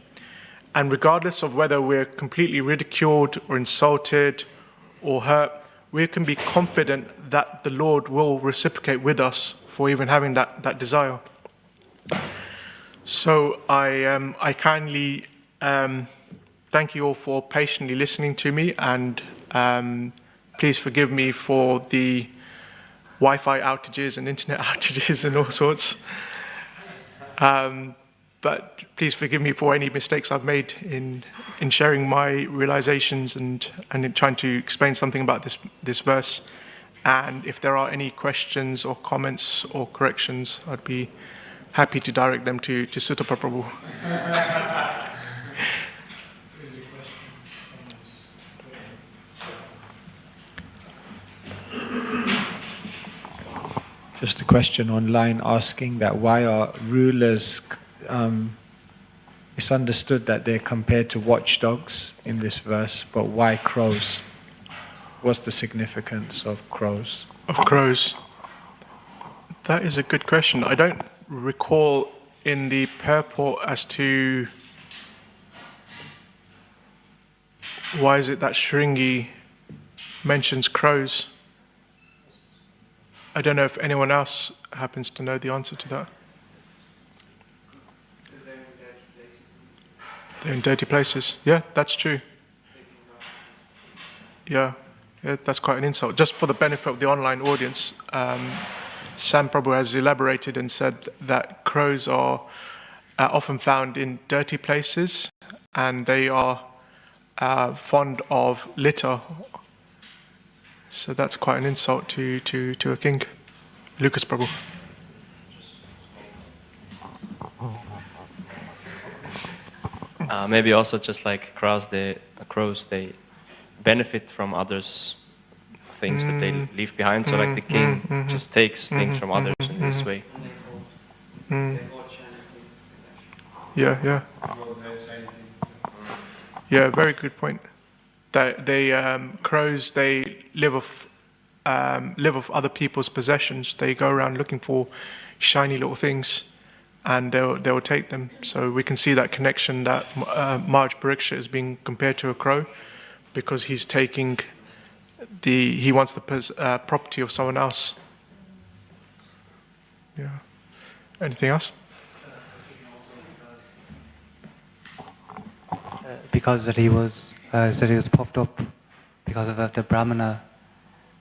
And regardless of whether we're completely ridiculed or insulted or hurt, we can be confident that the Lord will reciprocate with us for even having that desire. So I kindly thank you all for patiently listening to me, and please forgive me for the Wi-Fi outages and internet outages and all sorts. But please forgive me for any mistakes I've made in sharing my realizations and in trying to explain something about this verse. And if there are any questions or comments or corrections, I'd be happy to direct them to Sutta Prabhu. Just a question online asking that why are rulers it's understood that they're compared to watchdogs in this verse, but why crows? What's the significance of crows? Of crows? That is a good question. I don't recall in the purport as to why is it that Shringi mentions crows. I don't know if anyone else happens to know the answer to that. They're in dirty places. Yeah, that's true. Yeah, that's quite an insult. Just for the benefit of the online audience, Sam Prabhu has elaborated and said that crows are often found in dirty places and they are fond of litter. So that's quite an insult to a king. Lucas Prabhu. Maybe also just like crows, they benefit from others' things that they leave behind. So like the king just takes things from others in this way. Yeah. Yeah, very good point. Crows, they live off other people's possessions. They go around looking for shiny little things, and they'll take them. So we can see that connection that Maharaj Pariksha is being compared to a crow, because he's taking he wants the property of someone else. Yeah. Anything else? Because that he was puffed up because of the Brahmana,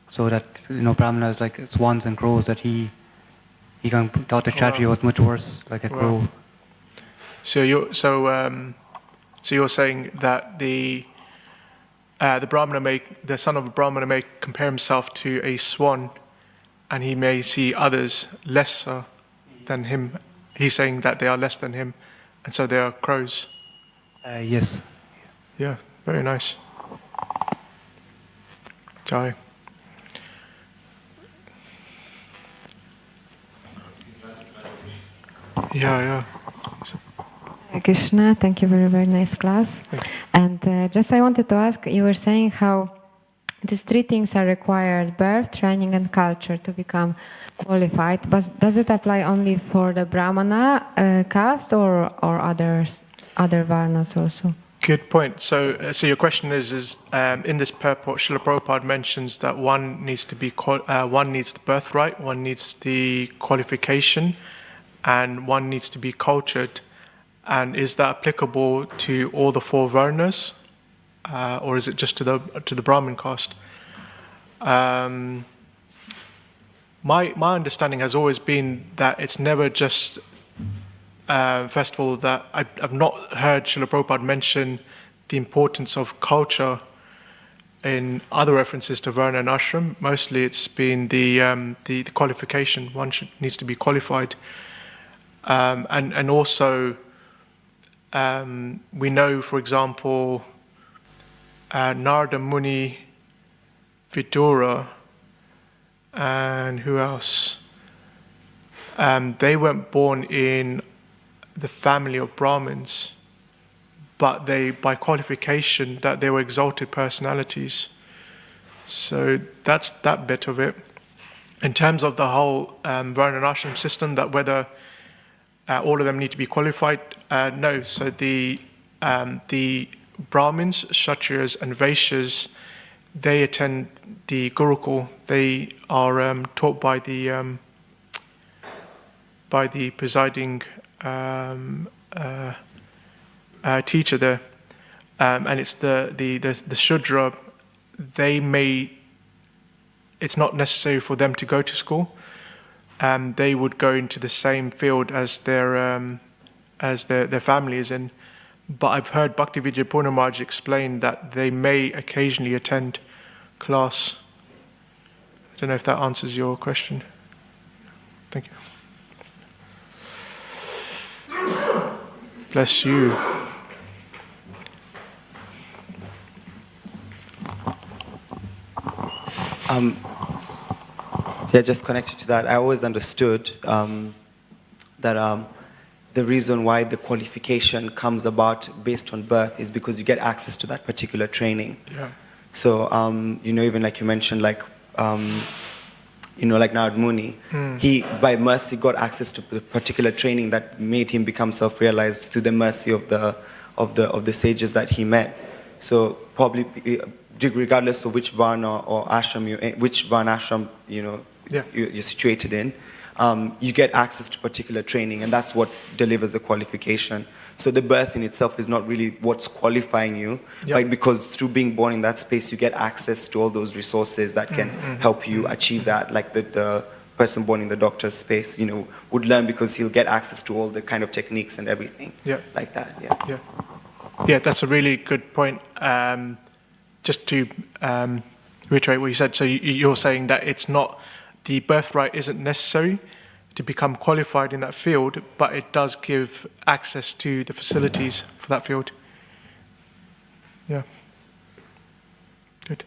so that Brahmana is like swans and crows, that he thought the Kshatriya was much worse, like a crow. So you're saying that the Brahmana the son of a Brahmana may compare himself to a swan, and he may see others lesser than him. He's saying that they are less than him, and so they are crows. Yes. Yeah, very nice. Jai. Yeah. Hare Krishna, thank you for a very nice class. And just I wanted to ask, you were saying how these three things are required: birth, training, and culture to become qualified. But does it apply only for the Brahmana caste or other varnas also? Good point. So your question is in this purport, Srila Prabhupada mentions that one needs the birthright, one needs the qualification, and one needs to be cultured. And is that applicable to all the four varnas, or is it just to the Brahmin caste? My understanding has always been that it's never just. First of all, that I've not heard Srila Prabhupada mention the importance of culture in other references to Varna and Ashram. Mostly it's been the qualification. One needs to be qualified. And also, we know, for example, Narada Muni, Vidura, and who else? They weren't born in the family of Brahmins, but by qualification, that they were exalted personalities. So that's that bit of it. In terms of the whole Varna and Ashram system, that whether all of them need to be qualified, no. So the Brahmins, Kshatriyas, and Vaishyas, they attend the Gurukul. They are taught by the presiding teacher there, and it's the Shudra. It's not necessary for them to go to school. They would go into the same field as their family is in. But I've heard Bhaktivedanta Manor explain that they may occasionally attend class. I don't know if that answers your question. Thank you. Bless you. Just connected to that, I always understood that the reason why the qualification comes about based on birth is because you get access to that particular training. Yeah. So, even like you mentioned, like Narad Muni, he, by mercy, got access to the particular training that made him become self-realized through the mercy of the sages that he met. So probably, regardless of which varna or ashram you're situated in, you get access to particular training, and that's what delivers the qualification. So the birth in itself is not really what's qualifying you, right? Because through being born in that space, you get access to all those resources that can help you achieve that. Like the person born in the doctor's space, would learn because he'll get access to all the kind of techniques and everything. Yeah. Like that. Yeah. Yeah, that's a really good point. Just to reiterate what you said, so you're saying that it's not, the birthright isn't necessary to become qualified in that field, but it does give access to the facilities for that field. Yeah. Good.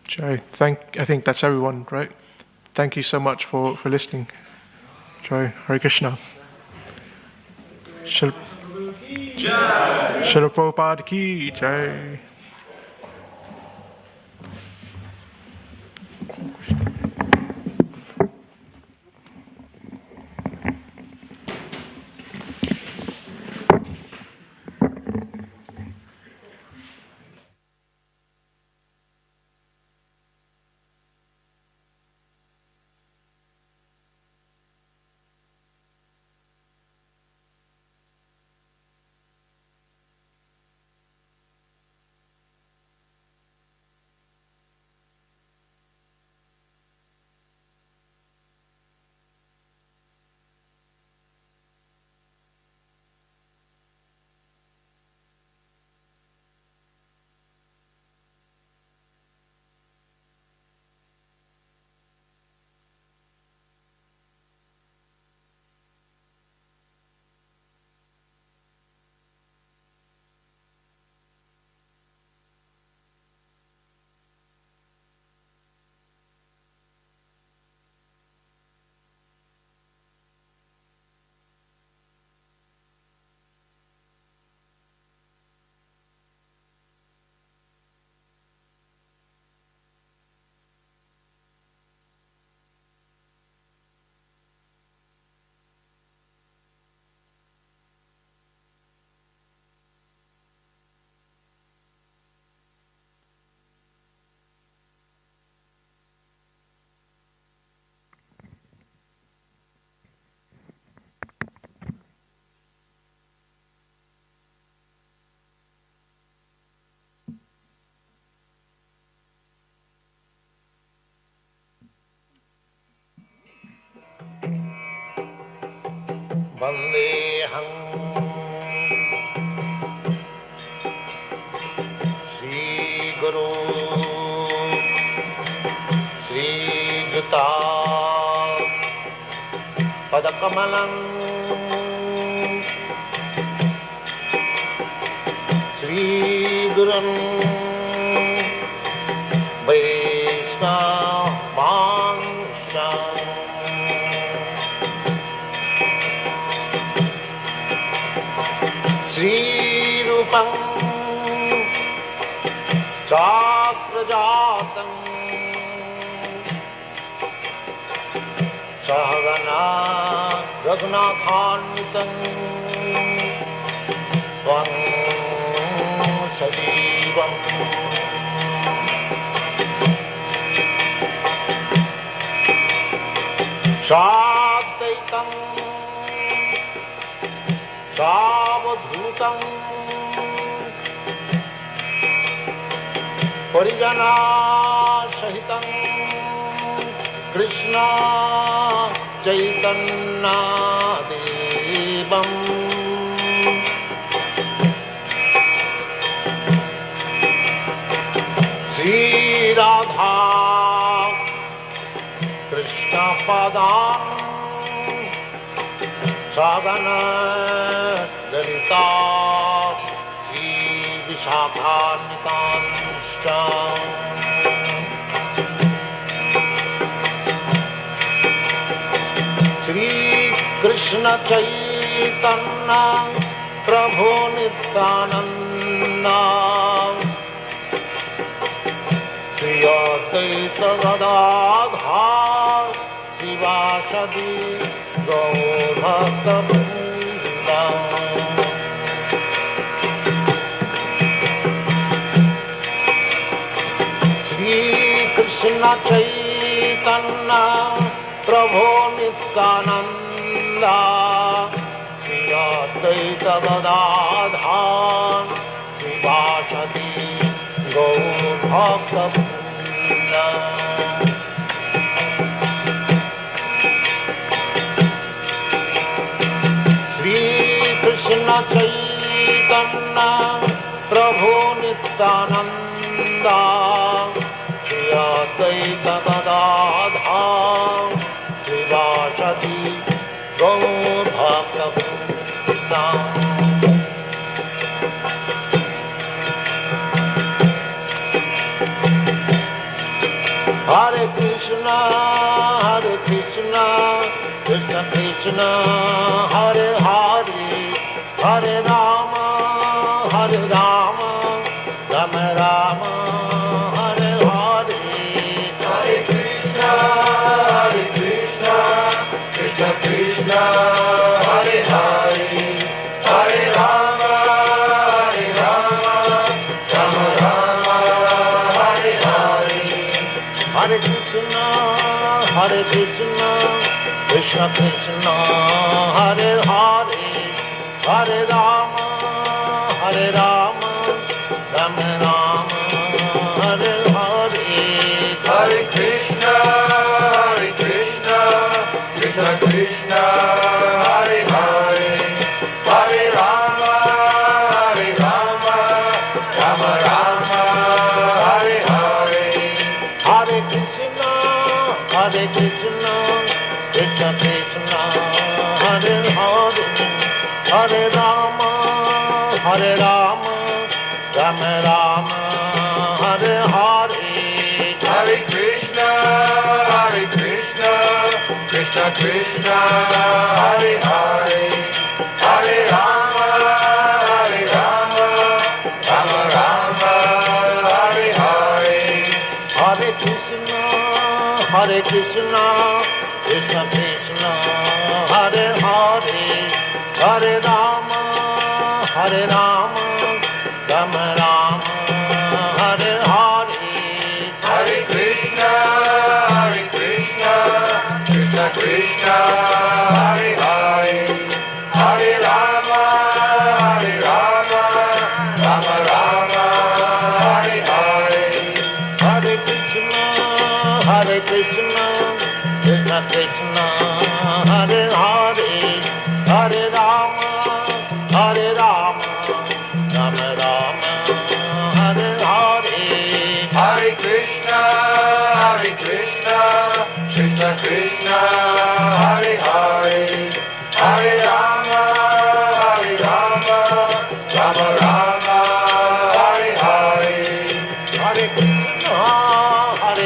Jai, I think that's everyone, right? Thank you so much for listening. Jai, Hare Krishna. Srila Prabhupada ki Jai. Vandeham Shri Guru Shri Juta Padakamalam Shri Gurum Vaishnavansha Shri Rupam Chakrajatam Sahagana Raghunathanvitam Tvam Sajivam Shadaitam Savadhutam Parijana Sahitam Krishna Chaitanya Devam Sri Radha Krishna Padam Sagana Lalita Sri Vishakhanitanscha Sri Krishna Chaitanya Prabhu Nityananda Sri Advaita Gadadhar Sivasadi Gaur Bhakta Vrinda Sri Krishna Chaitanya Prabhu Nityananda Sri Advaita Gadadhar Sivasadi Gaur Bhakta Vrinda Krishna Chaitanya Hare Krishna, Krishna Krishna, Hare Hare, Hare Rama, Rama Rama, Hare Hare. Hare Krishna, Krishna Krishna, Hare Hare, Hare Rama, Rama Rama, Hare Hare. Hare Krishna, Krishna Krishna, Hare Hare, Hare Rama, Rama Rama, Hare Hare. Hare Krishna, Krishna Krishna, Hare Hare, Hare Rama, Rama Rama, Hare Hare. Hare Krishna, Krishna Krishna, Hare Hare, Hare Rama, Rama Rama, Hare Hare. Hare Krishna, Krishna Krishna, Hare Hare, Hare Rama, Rama Rama, Hare Hare. Hare Krishna, Krishna Krishna, Hare Hare, Hare Rama, Rama Rama, Hare Hare. Hare Krishna, Krishna Krishna, Hare Hare, Hare Rama, Rama Rama, Hare Hare. Hare Krishna, Krishna Krishna, Hare Hare, Hare Rama, Rama Rama, Hare Hare. Hare Krishna, Krishna Krishna, Hare Hare, Hare Rama, Rama Rama, Hare Hare. Hare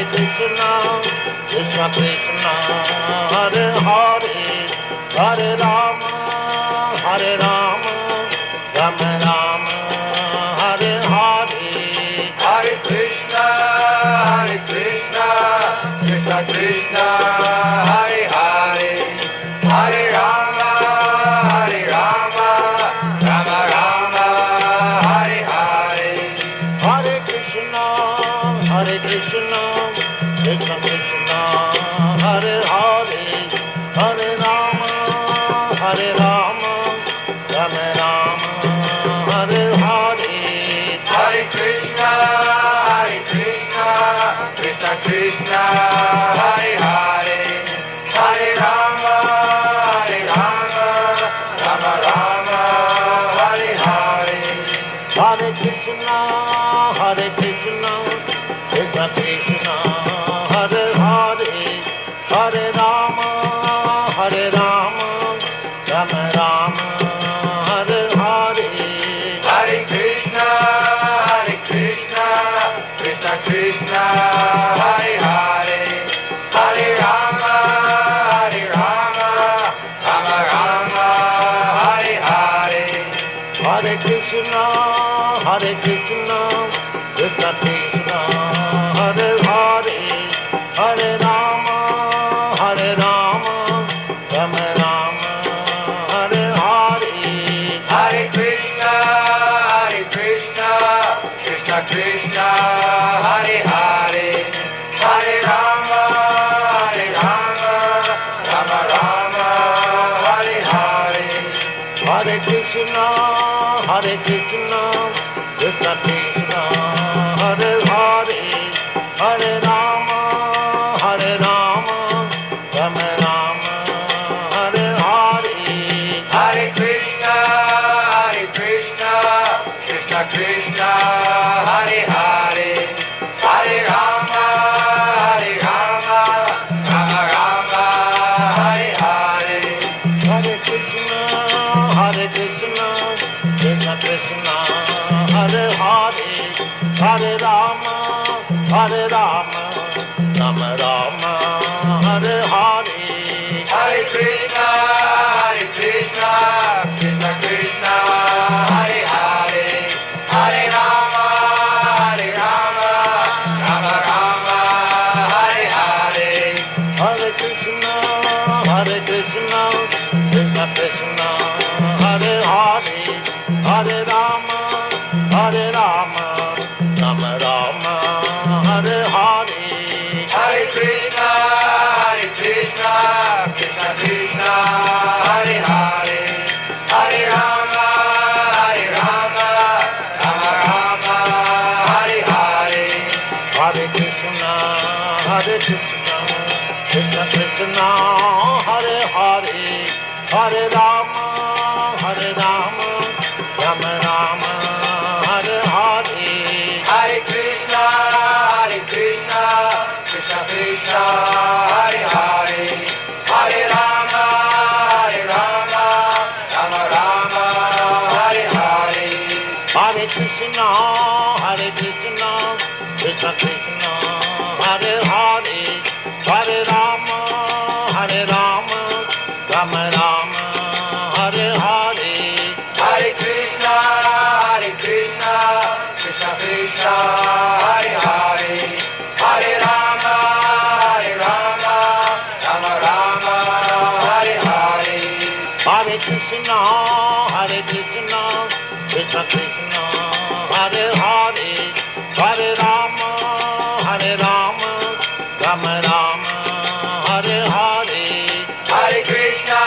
Krishna, Krishna Krishna, Hare Hare, Hare Rama, Rama Rama, Hare Hare. Hare Krishna, Krishna Krishna, Hare Hare, Hare Rama, Rama Rama, Hare Hare. Hare Krishna, Krishna Krishna, Hare Hare, Hare Rama, Rama Rama, Hare Hare. Hare Krishna, Krishna Krishna, Hare Hare, Hare Rama, Rama Rama, Hare Hare. Hare Krishna, Krishna Krishna, Hare Hare, Hare Rama, Rama Rama, Hare Hare. Hare Krishna, Krishna Krishna, Hare Hare, Hare Rama, Rama Rama, Hare Hare. Hare Krishna, Krishna Krishna, Hare Hare, Hare Rama, Rama Rama, Hare Hare. Hare Krishna, Krishna Krishna, Hare Hare, Hare Rama, Rama Rama, Hare Hare. Hare Krishna, Krishna Krishna, Hare Hare, Hare Rama, Rama Rama, Hare Hare. Hare Krishna, Krishna Krishna, Hare Hare, Hare Rama, Rama Rama, Hare Hare. Hare Krishna, Krishna Krishna, Hare Hare, Rama Rama, Hare Hare, Hare Krishna, Krishna Krishna, Hare Hare, Hare Rama, Rama Rama, Hare Hare, Hare Krishna, Krishna Krishna, Hare Hare, Hare Rama, Rama Rama, Hare Hare, Hare Krishna, Krishna Krishna, Hare Hare, Hare Rama, Rama Rama, Hare Hare, Hare Krishna, Krishna Krishna, Hare Hare, Hare Rama, Rama Rama, Hare Hare, Hare Krishna, Krishna Krishna, Hare Hare, Hare Rama, Rama Rama, Hare Hare, Hare Krishna, Krishna Krishna, Hare Hare, Hare Rama, Rama Rama, Hare Hare, Hare Krishna, Krishna Krishna, Hare Hare, Hare Rama, Rama Rama, Hare Hare, Hare Krishna, Krishna Krishna, Hare Hare, Hare Rama, Rama Rama, Hare Hare, Hare Krishna,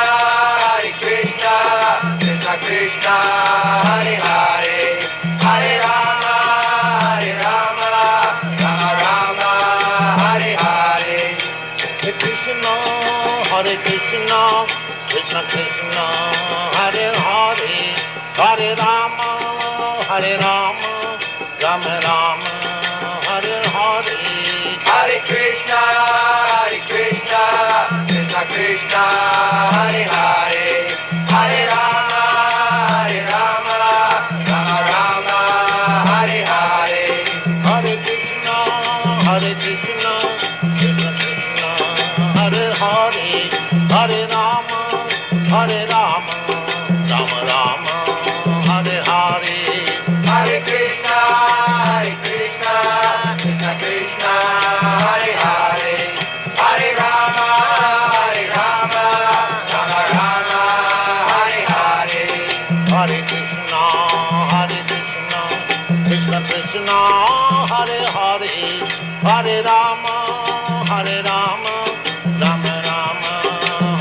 Krishna Krishna, Hare Hare, Hare Rama, Rama Rama, Hare Hare, Hare Krishna, Krishna Krishna, Hare Hare, Hare Rama, Rama Rama, Hare Hare, Hare Krishna, Krishna Krishna, Hare Hare, Hare Rama, Rama Rama, Hare Hare, Hare Krishna, Krishna Krishna, Hare Hare, Hare Rama, Rama Rama, Hare Hare, Hare Krishna, Krishna Krishna, Hare Hare, Hare Rama, Rama Rama, Hare Hare, Hare Krishna, Krishna Krishna, Hare Hare, Hare Rama, Rama Rama, Hare Hare, Hare Krishna, Krishna Krishna, Hare Hare, Hare Rama, Rama Rama,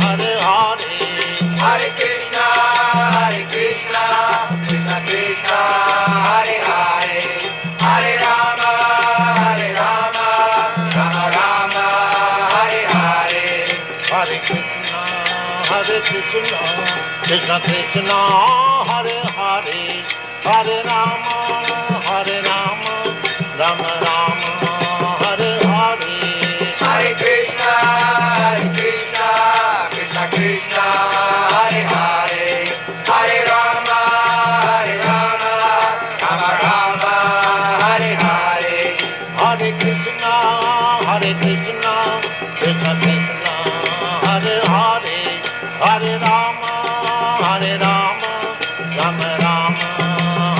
Hare Hare, Hare Krishna, Krishna Krishna, Hare Hare, Hare Rama, Rama Rama, Hare Hare, Hare Krishna, Krishna Krishna, Hare Hare, Hare Rama, Rama Rama, Hare Hare, Hare Krishna, Krishna Krishna, Hare Hare, Hare Rama, Rama Rama, Hare Hare, Hare Krishna, Krishna Krishna, Hare Hare, Hare Rama, Rama Rama,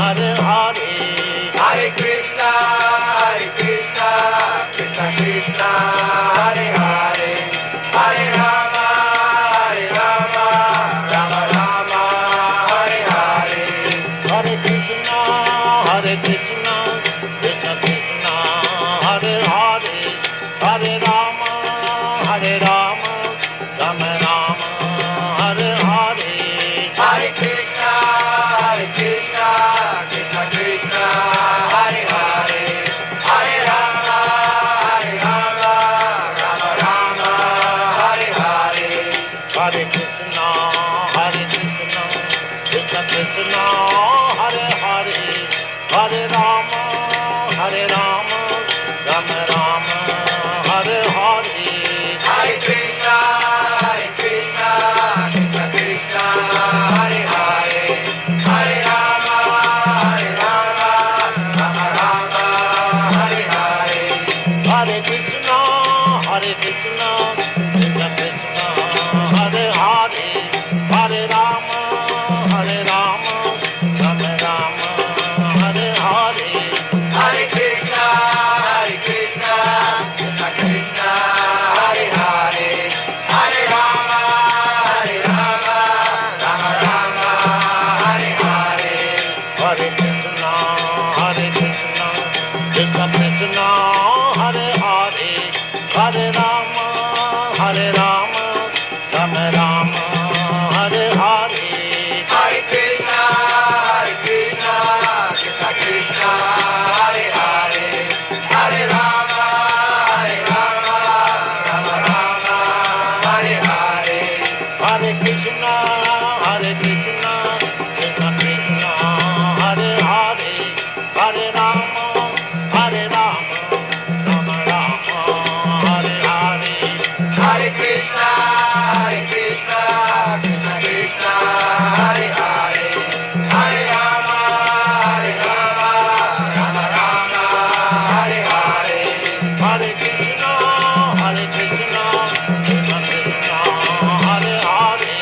Hare Hare, Hare Krishna, Krishna Krishna, Hare Hare, Hare Rama, Rama Rama, Hare Hare, Hare Krishna, Krishna Krishna, Hare Hare, Hare Rama, Rama Rama, Hare Hare, Hare Krishna, Krishna Krishna, Hare Hare, Hare Rama, Rama Rama, Hare Hare, Hare Krishna, Krishna Krishna, Hare Hare, Hare Rama, Rama Rama, Hare Hare, Hare Krishna, Krishna, Krishna Krishna, Hare Hare, Hare Rama, Hare Rama, Rama Rama, Hare Hare, Hare Krishna, Krishna Krishna, Hare Hare, Hare Rama, Rama Rama, Hare Hare, Hare Krishna, Krishna Krishna, Hare Hare, Hare Rama, Rama Rama, Hare Hare, Hare Krishna, Krishna Krishna, Hare Hare, Hare Rama, Rama Rama, Hare Hare, Hare Krishna, Krishna Krishna, Hare Hare, Hare Rama, Rama Rama, Hare Hare, Hare Krishna, Krishna Krishna, Hare Hare, Hare Rama, Rama Rama, Hare Hare, Hare Krishna, Krishna Krishna, Hare Hare,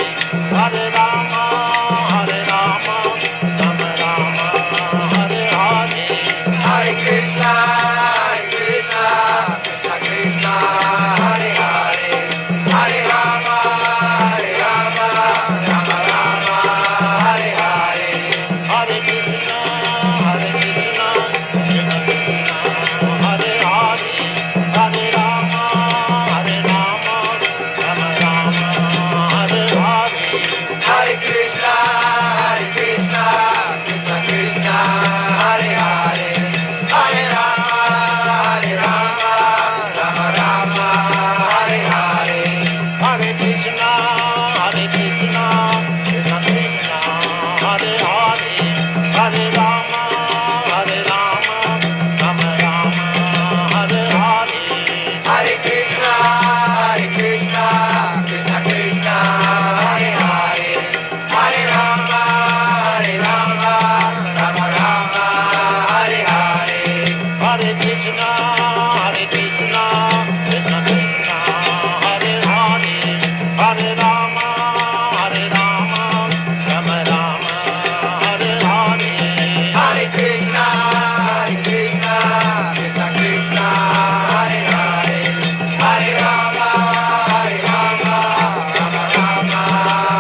Hare Rama, Rama Rama, Hare Hare, Hare Krishna, Krishna Krishna, Hare Hare, Hare Rama, Rama Rama, Hare Hare, Hare Krishna, Krishna Krishna, Hare Hare, Hare Rama, Rama Rama, Hare Hare, Hare Krishna, Krishna Krishna, Hare Hare, Hare Rama, Rama Rama, Hare Hare, Hare Krishna, Krishna Krishna, Hare Hare, Hare Rama, Rama Rama, Hare Hare, Hare Krishna, Krishna Krishna, Hare Hare, Hare Rama, Rama Rama, Hare Hare, Hare Krishna, Krishna Krishna, Hare Hare, Hare Rama, Rama Rama, Hare Hare, Hare Krishna, Krishna Krishna, Hare Hare, Hare Rama, Rama Rama,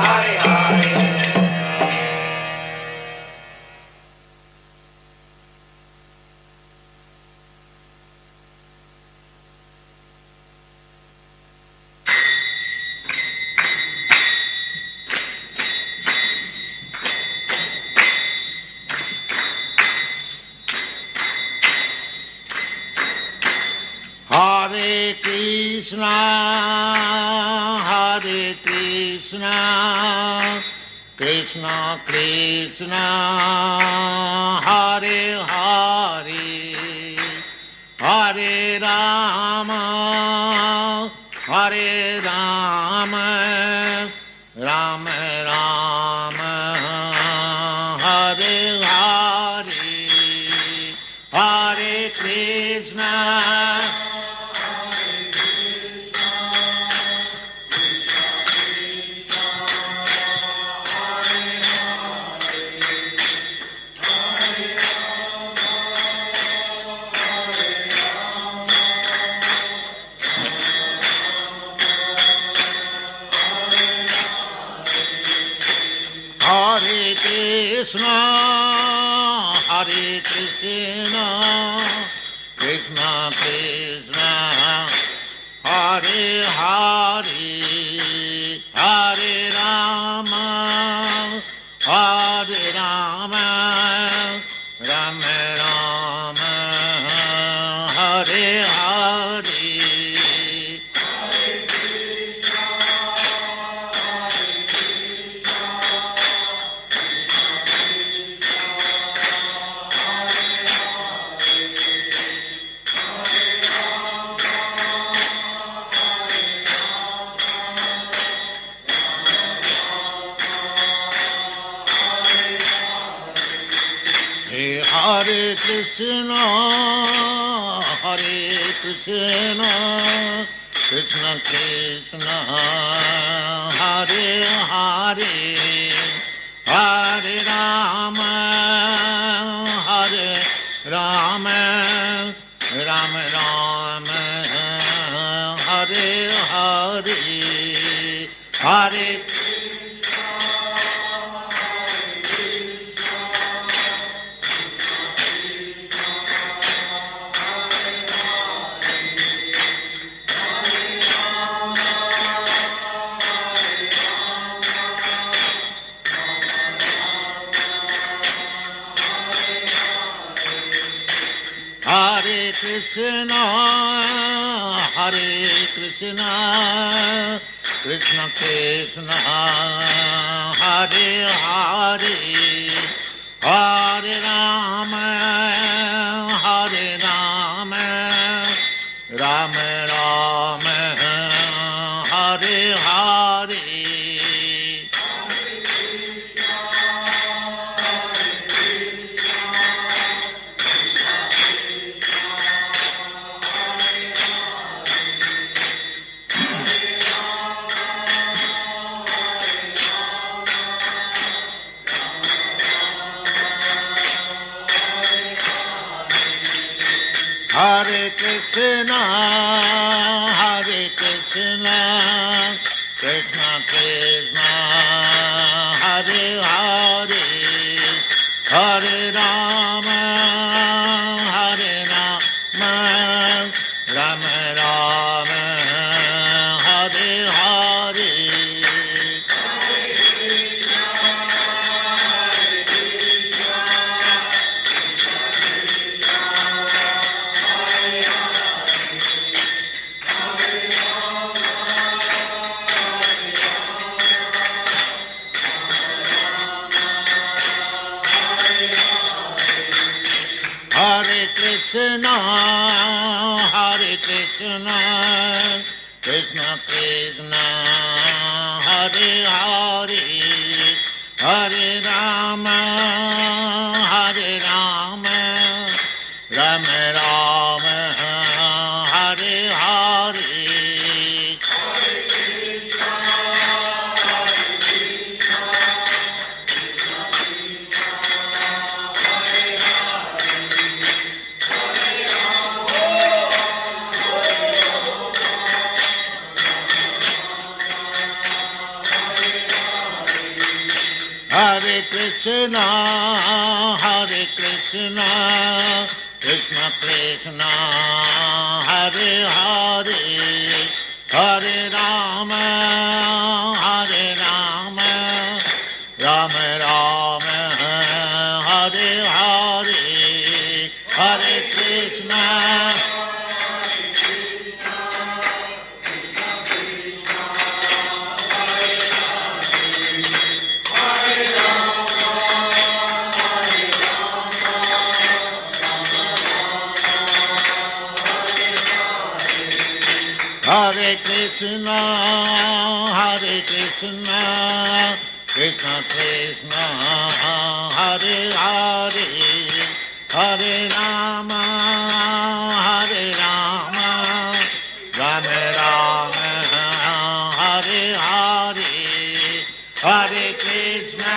Hare Hare. Hare Krishna, Krishna Krishna, Hare Hare, Hare Rama, Rama Rama, Hare Hare, Hare Krishna, Hare Krishna, Krishna Krishna, Hare Hare, Hare Rama, Rama Rama, Hare Hare. Krishna Krishna Hare Hare Hare Rama Hare Rama Rama Rama Hare Hare Hare Hare Krishna, Krishna Krishna, Hare Hare, Hare Rama, Hare Rama, Rama Rama, Hare Hare. Hare Krishna, Krishna Krishna, Hare Hare, Hare Rama, Hare Rama, Rama Rama, Hare Hare. Hare Krishna, Krishna Krishna, Hare Hare, Hare Rama, Hare Rama, Rama Rama, Hare Hare. Hare Krishna, Krishna Krishna, Hare Hare, Hare Rama, Hare Rama, Rama Rama, Hare Hare, Hare Krishna. Hare Krishna, Krishna Krishna, Hare Hare, Hare Rama, Hare Rama, Rama Rama, Hare Hare, Hare Krishna.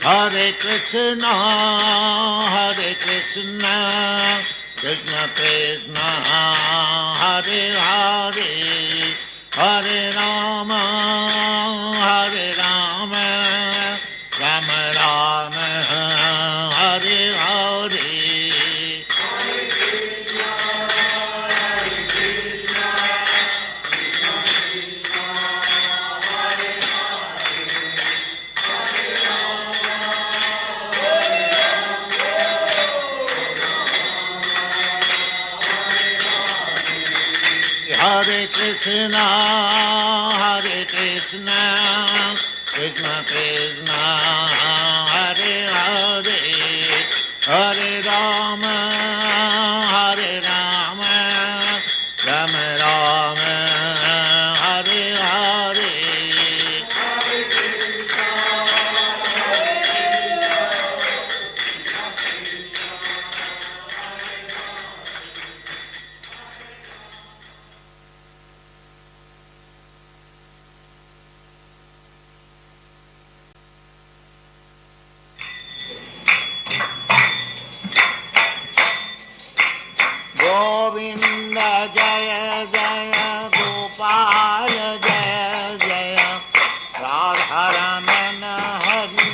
Hare Krishna, Krishna Krishna, Hare Hare, Hare Rama, Hare Rama, Rama Rama, Hare Hare. Hare Krishna, Krishna Krishna, Hare Hare, Hare Rama, Hare Rama, Rama Rama, Hare Hare. Govinda Jaya Jaya Gopal Jaya Jaya Radha Ramana Hari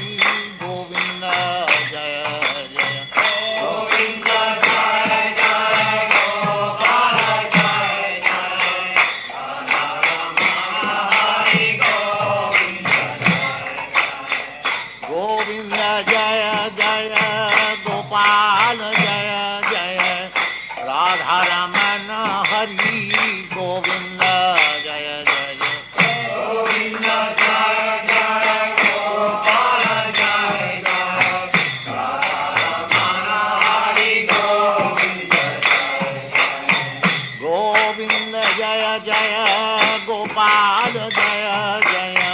Govinda Jaya Jaya Govinda Jaya Jaya Gopal Jaya Jaya Radha Ramana Hari Govinda Jaya Jaya Gopal Jaya Jaya Radha Ramana Hari Govinda Jaya Jaya Govinda Jaya Jaya Gopal Jaya Jaya Radha Ramana Hari Govinda Jaya Jaya Gopal Jaya Jaya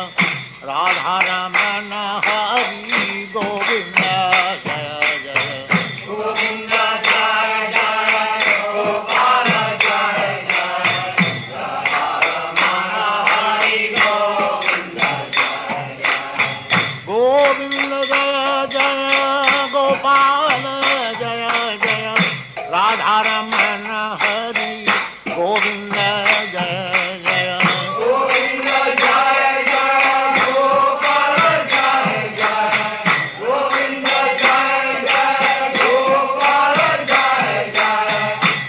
Radha Ramana Hari Govinda Jaya Jaya Govinda Jaya Jaya Gopal Jaya Jaya Radha Ramana Hari Govinda Govinda Jaya Jaya Gopal Jaya Jaya Radha Ramana Hari Govinda Jaya Jaya Govinda Jaya Jaya Gopal Jaya Jaya Govinda Jaya Jaya Gopal Jaya Jaya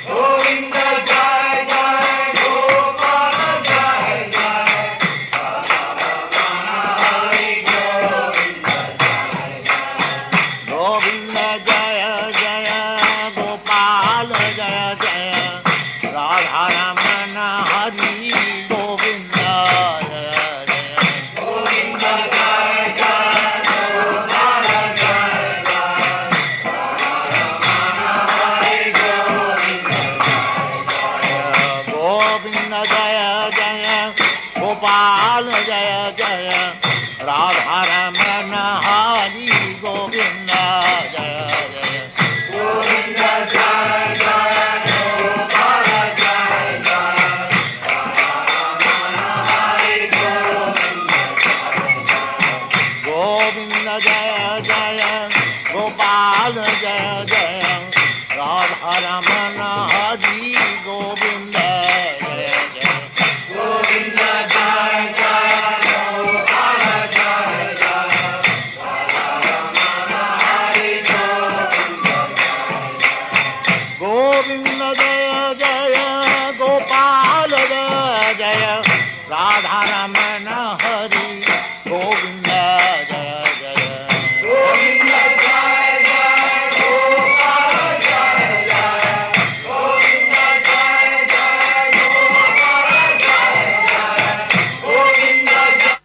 Govinda Jaya Jaya Gopal Jaya Jaya Hari Govinda Govinda Jaya Jaya Gopal Jaya Jaya Radha Ramana Hari Govinda Jaya Jaya Govinda Jaya Jaya Gopal Jaya Jaya Hari Govinda Govinda Jaya Jaya Gopal Jaya Jaya Radha Ramana Hari Govinda Jaya Jaya Govinda Jaya Jaya Gopal Jaya Jaya Radha Ramana Hari Govinda Jaya Jaya Gopal Jaya Jaya Radha Ramana Hari Govinda Jaya Jaya Govinda Jaya Jaya Gopal Jaya Jaya Radha Ramana Hari Govinda Jaya Jaya Gopal Jaya Jaya Radha Ramana Hari Govinda Jaya Jaya Govinda Jaya Jaya Gopal Jaya Jaya Govinda Jaya Jaya Gopal Jaya Jaya Govinda Jaya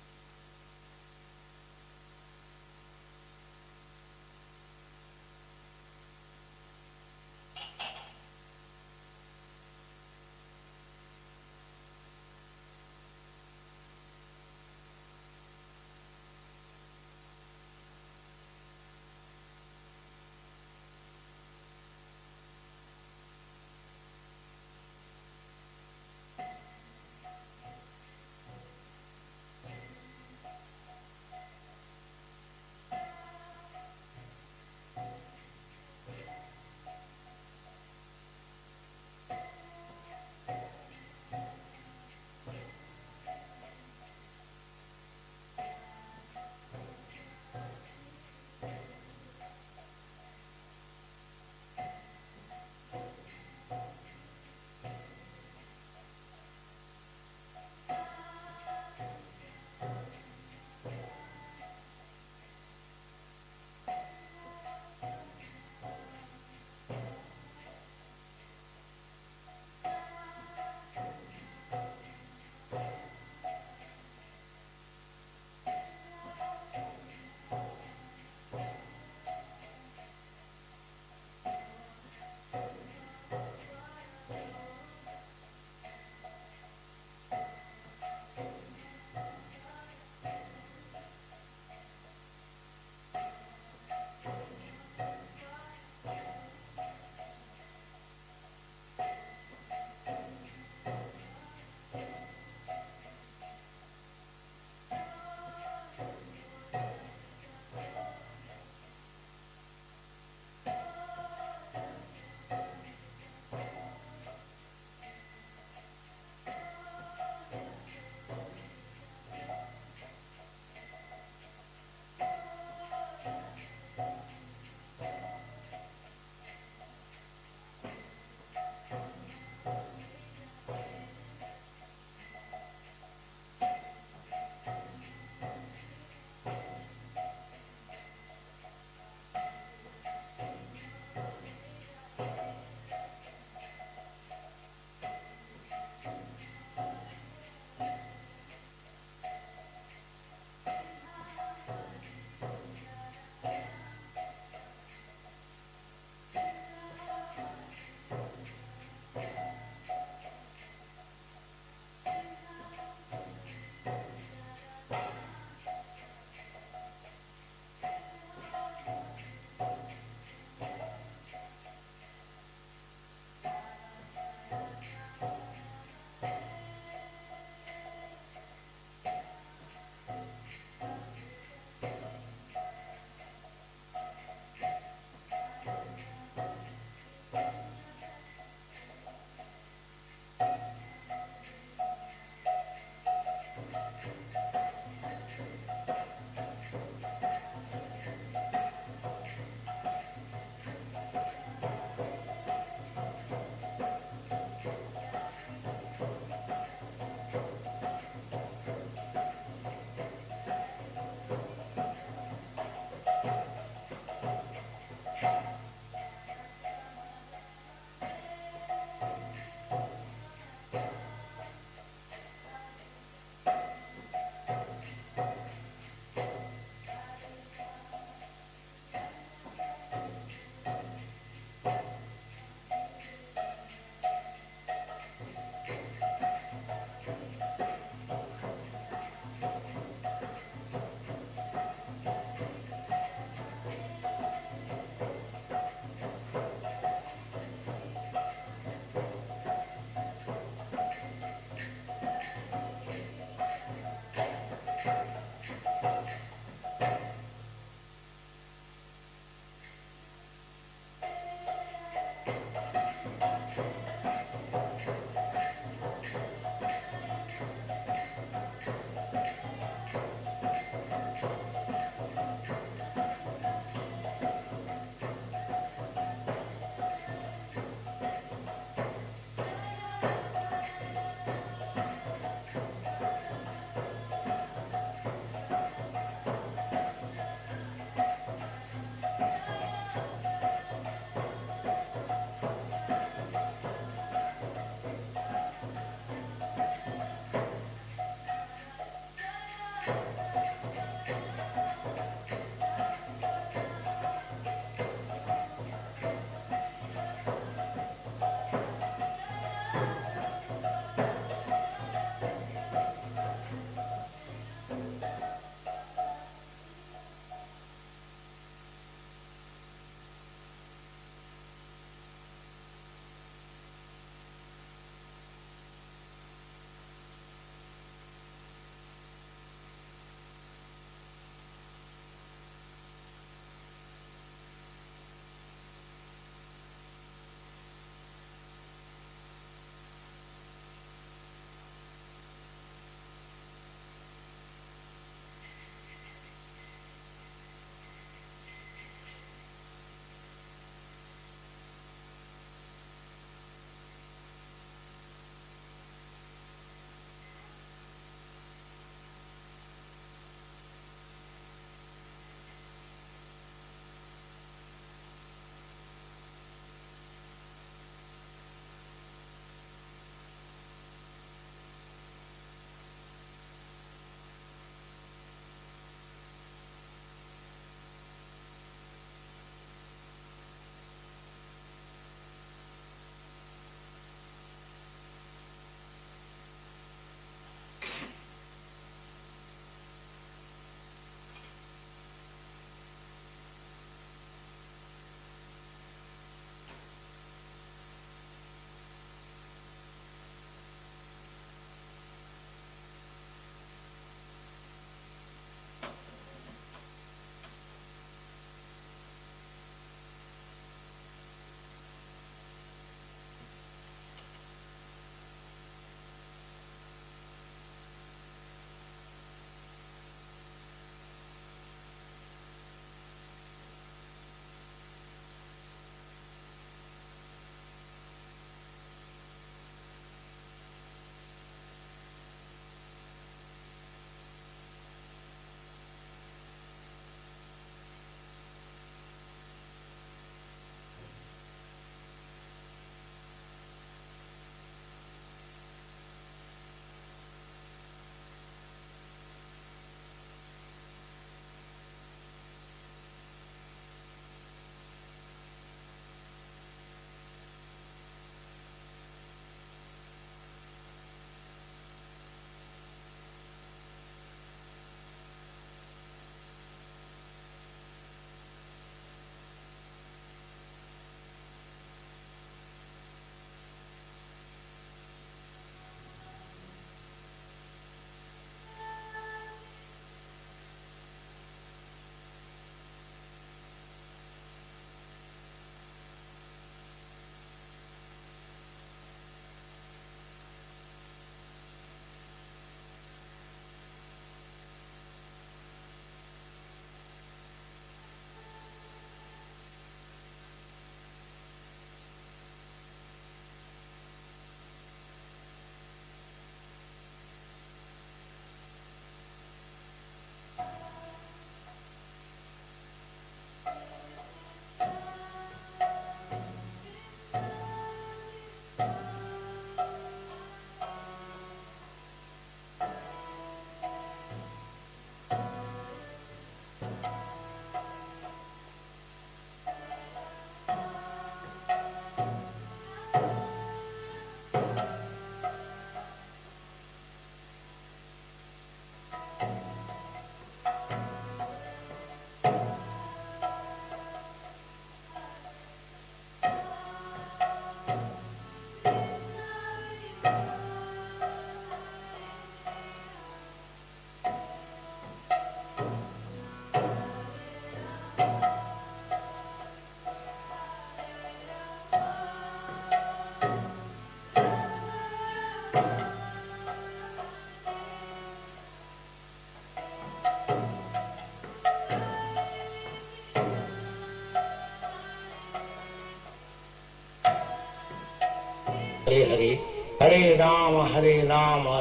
Hare Hare, Hare Rama,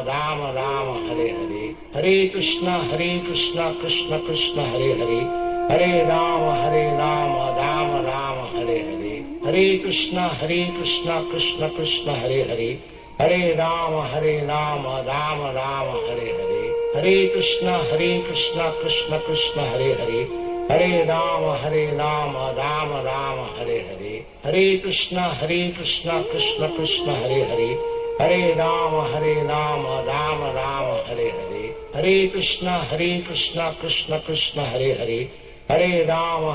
Rama Rama, Hare Hare, Hare Krishna, Krishna Krishna, Hare Hare, Hare Rama, Rama Rama, Hare Hare, Hare Krishna, Krishna Krishna, Hare Hare, Hare Rama, Rama Rama, Hare Hare, Hare Krishna, Krishna Krishna, Hare Hare, Hare Rama, Rama Rama, Hare Hare, Hare Krishna, Krishna Krishna, Hare Hare, Hare Rama, Rama Rama, Hare Hare, Hare Krishna, Krishna Krishna, Hare Hare, Hare Rama,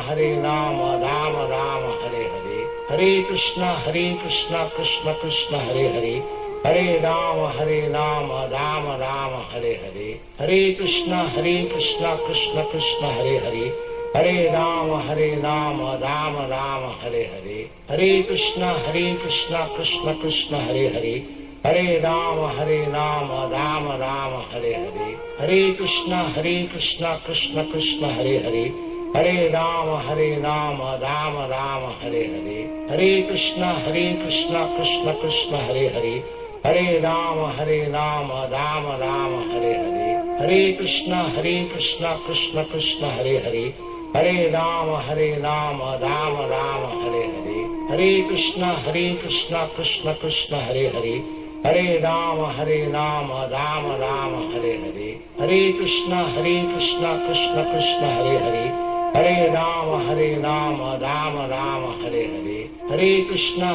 Rama Rama, Hare Hare, Hare Krishna, Krishna Krishna, Hare Hare, Hare Rama, Rama Rama, Hare Hare, Hare Krishna, Krishna Krishna, Hare Hare, Hare Rama, Rama Rama, Hare Hare, Hare Krishna, Krishna Krishna, Hare Hare, Hare Rama, Rama Rama, Hare Hare, Hare Krishna, Krishna Krishna, Hare Hare, Hare Rama, Rama Rama, Hare Hare, Hare Krishna, Krishna Krishna, Hare Hare, Hare Rama, Rama Rama, Hare Hare, Hare Krishna, Krishna Krishna, Hare Hare, Hare Rama, Rama Rama, Hare Hare, Hare Krishna, Krishna Krishna, Hare Hare, Hare Rama, Rama Rama, Hare Hare, Hare Krishna, Krishna Krishna, Hare Hare, Hare Rama, Rama Rama, Hare Hare, Hare Krishna, Krishna Krishna, Hare Hare, Hare Rama, Rama Rama, Hare Hare, Hare Krishna,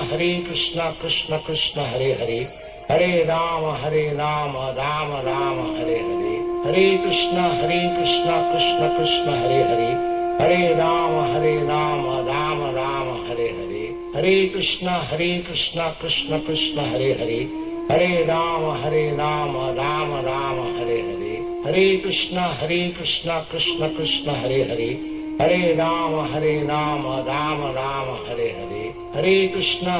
Krishna Krishna, Hare Hare, Hare Rama, Rama Rama, Hare Hare, Hare Krishna, Krishna Krishna, Hare Hare, Hare Rama, Rama Rama, Hare Hare, Hare Krishna, Krishna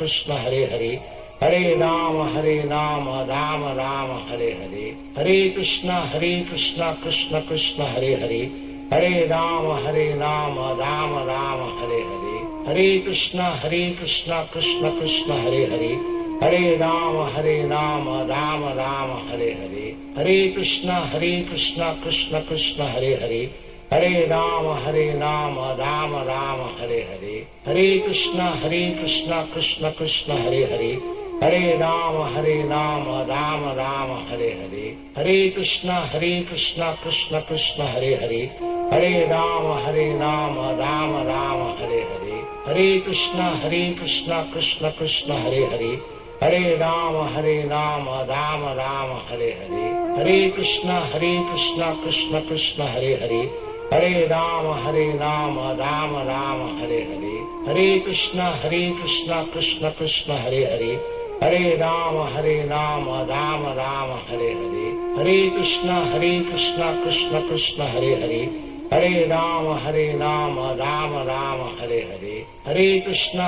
Krishna, Hare Hare, Hare Rama, Rama Rama, Hare Hare, Hare Krishna, Krishna Krishna, Hare Hare, Hare Rama, Rama Rama, Hare Hare, Hare Krishna, Krishna Krishna, Hare Hare, Hare Rama, Rama Rama, Hare Hare, Hare Krishna, Krishna Krishna, Hare Hare, Hare Rama, Rama Rama, Hare Hare, Hare Krishna, Krishna Krishna, Hare Hare, Hare Rama, Rama Rama, Hare Hare, Hare Krishna, Krishna Krishna, Hare Hare, Hare Rama, Rama Rama, Hare Hare, Hare Krishna, Krishna Krishna, Hare Hare, Hare Rama, Rama Rama, Hare Hare, Hare Krishna, Krishna Krishna, Hare Hare, Hare Rama, Rama Rama, Hare Hare, Hare Krishna, Krishna Krishna, Hare Hare, Hare Rama, Rama Rama, Hare Hare, Hare Krishna, Krishna Krishna, Hare Hare, Hare Rama, Rama Rama, Hare Hare, Hare Krishna,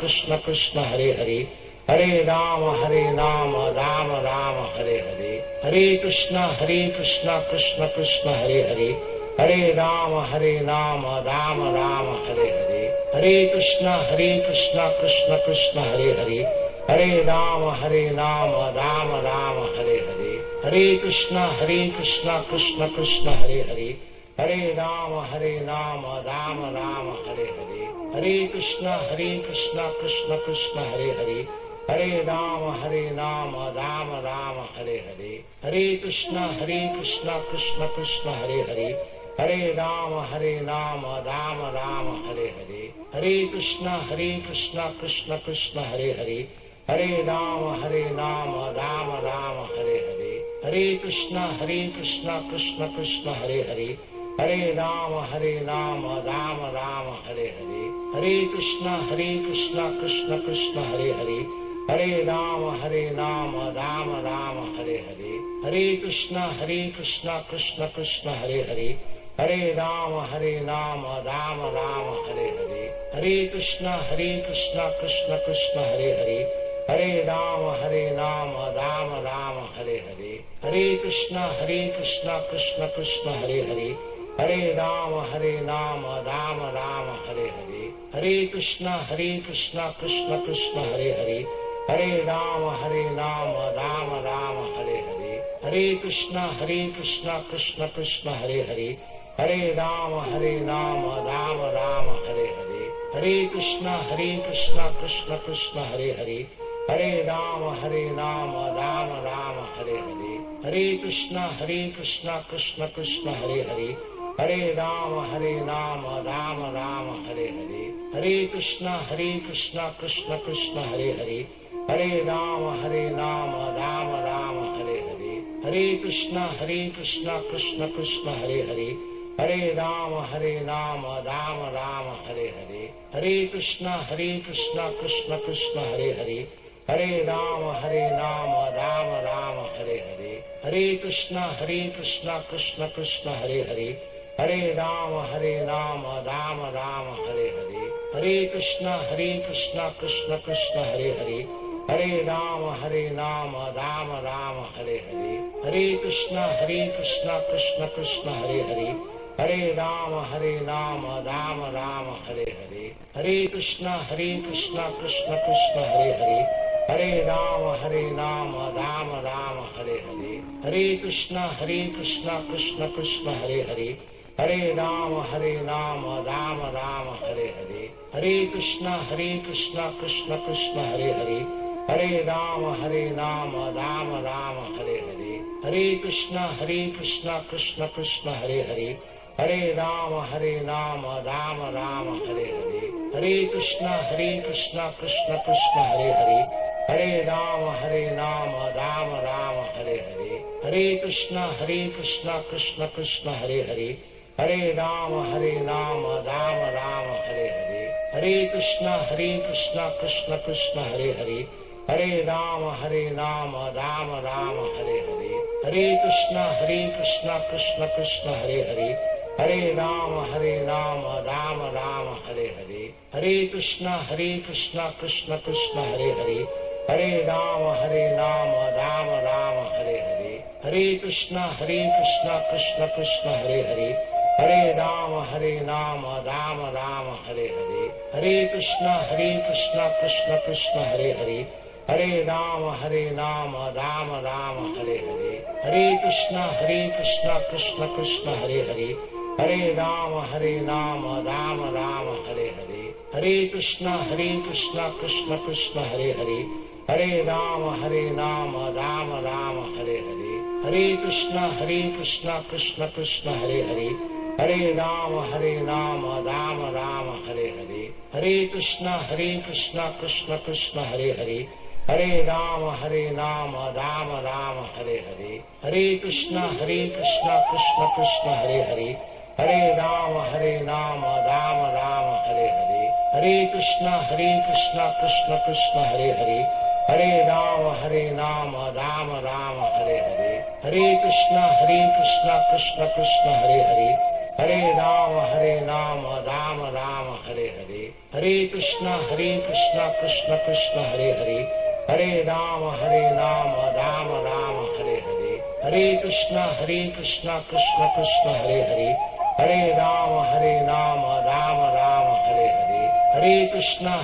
Krishna Krishna, Hare Hare, Hare Rama, Rama Rama, Hare Hare, Hare Krishna, Krishna Krishna, Hare Hare, Hare Rama, Rama Rama, Hare Hare, Hare Krishna, Krishna Krishna, Hare Hare, Hare Rama, Rama Rama, Hare Hare, Hare Krishna, Krishna Krishna, Hare Hare, Hare Rama, Rama Rama, Hare Hare, Hare Krishna, Krishna Krishna, Hare Hare, Hare Rama, Rama Rama, Hare Hare, Hare Krishna, Krishna Krishna, Hare Hare, Hare Rama, Rama Rama, Hare Hare, Hare Krishna, Krishna Krishna, Hare Hare, Hare Rama, Rama Rama, Hare Hare, Hare Krishna, Krishna Krishna, Hare Hare, Hare Rama, Rama Rama, Hare Hare, Hare Krishna, Krishna Krishna, Hare Hare, Hare Rama, Rama Rama, Hare Hare, Hare Krishna, Krishna Krishna, Hare Hare, Hare Rama, Rama Rama, Hare Hare, Hare Krishna, Krishna Krishna, Hare Hare, Hare Rama, Rama Rama, Hare Hare, Hare Krishna, Krishna Krishna, Hare Hare, Hare Rama, Rama Rama, Hare Hare. Hare Krishna, Krishna Krishna, Hare Hare. Hare Rama, Rama Rama, Hare Hare. Hare Krishna, Krishna Krishna, Hare Hare. Hare Rama, Rama Rama, Hare Hare. Hare Krishna, Krishna Krishna, Hare Hare. Hare Rama, Rama Rama, Hare Hare. Hare Krishna, Krishna Krishna, Hare Hare. Hare Rama, Rama Rama, Hare Hare. Hare Krishna, Krishna Krishna, Hare Hare. Hare Rama, Rama Rama, Hare Hare. Hare Krishna, Krishna Krishna, Hare Hare. Hare Rama, Rama Rama, Hare Hare. Hare Krishna, Krishna Krishna, Hare Hare. Hare Rama, Rama Rama, Hare Hare. Hare Krishna, Krishna Krishna, Hare Hare. Hare Rama, Rama Rama, Hare Hare. Hare Krishna, Krishna Krishna, Hare Hare. Hare Rama, Rama Rama, Hare Hare. Hare Krishna, Krishna Krishna, Hare Hare. Hare Rama, Rama Rama, Hare Hare. Hare Krishna, Krishna Krishna, Hare Hare. Hare Rama, Rama Rama, Hare Hare. Hare Krishna, Krishna Krishna, Hare Hare. Hare Rama, Rama Rama, Hare Hare. Hare Krishna, Krishna Krishna, Hare Hare. Hare Rama, Rama Rama, Hare Hare. Hare Krishna, Krishna Krishna, Hare Hare. Hare Rama, Rama Rama, Hare Hare. Hare Krishna, Krishna Krishna, Hare Hare. Hare Rama, Rama Rama, Hare Hare. Hare Krishna, Krishna Krishna, Hare Hare. Hare Rama, Rama Rama, Hare Hare. Hare Krishna, Krishna Krishna, Hare Hare. Hare Rama, Rama Rama, Hare Hare. Hare Krishna, Krishna Krishna, Hare Hare. Hare Rama, Rama Rama, Hare Hare. Hare Krishna, Krishna Krishna, Hare Hare. Hare Rama, Rama Rama, Hare Hare. Hare Krishna, Krishna Krishna, Hare Hare. Hare Rama, Rama Rama, Hare Hare. Hare Krishna, Krishna Hare Hare. Hare Rama, Rama Rama, Hare Hare. Hare Krishna, Krishna Hare Hare. Hare Rama, Rama Rama, Hare Hare. Hare Krishna, Krishna Hare Hare. Hare Rama, Rama Rama, Hare Hare. Hare Krishna, Krishna Hare Hare. Hare Rama, Rama Rama, Hare Hare. Hare Krishna, Krishna Hare Hare. Hare Rama, Rama Rama, Hare Hare. Hare Krishna, Krishna Hare Hare. Hare Rama, Rama Rama, Hare Hare. Hare Krishna, Krishna Hare Hare. Hare Rama, Rama Rama, Hare Hare. Hare Krishna, Krishna Hare Hare. Hare Rama, Rama Rama, Hare Hare. Hare Krishna, Krishna Hare Hare. Hare Rama, Rama Rama, Hare Hare. Hare Krishna, Krishna Hare Hare. Hare Rama, Rama Rama, Hare Hare.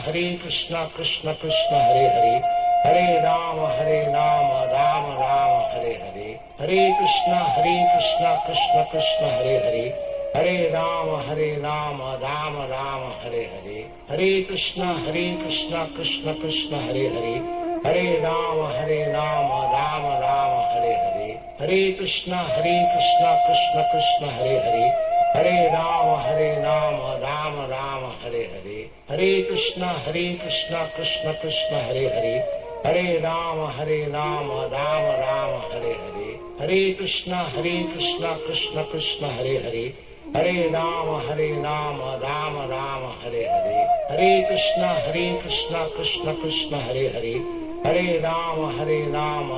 Hare Krishna, Krishna Hare Hare. Hare Rama, Rama Rama, Hare Hare. Hare Krishna, Krishna Hare Hare. Hare Rama, Rama Rama, Hare Hare. Hare Krishna, Krishna Hare Hare. Hare Rama, Rama Rama, Hare Hare. Hare Krishna, Krishna Hare Hare. Hare Rama, Rama Rama, Hare Hare. Hare Krishna, Krishna Hare Hare. Hare Rama, Rama Rama, Hare Hare. Hare Krishna, Krishna Hare Hare. Hare Rama, Rama Rama, Hare Hare. Hare Krishna, Krishna Hare Hare. Hare Rama, Rama Rama, Hare Hare. Hare Krishna, Krishna Hare Hare. Hare Rama,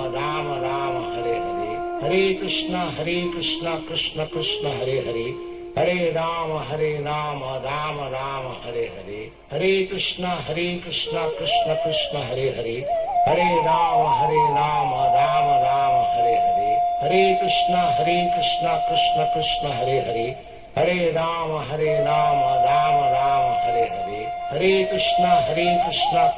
Rama Rama, Hare Hare. Hare Krishna, Krishna Hare Hare. Hare Rama, Rama Rama, Hare Hare. Hare Krishna, Krishna Hare Hare. Hare Rama, Rama Rama, Hare Hare. Hare Krishna, Krishna Krishna, Hare Hare. Hare Rama, Rama Rama, Hare Hare. Hare Krishna, Krishna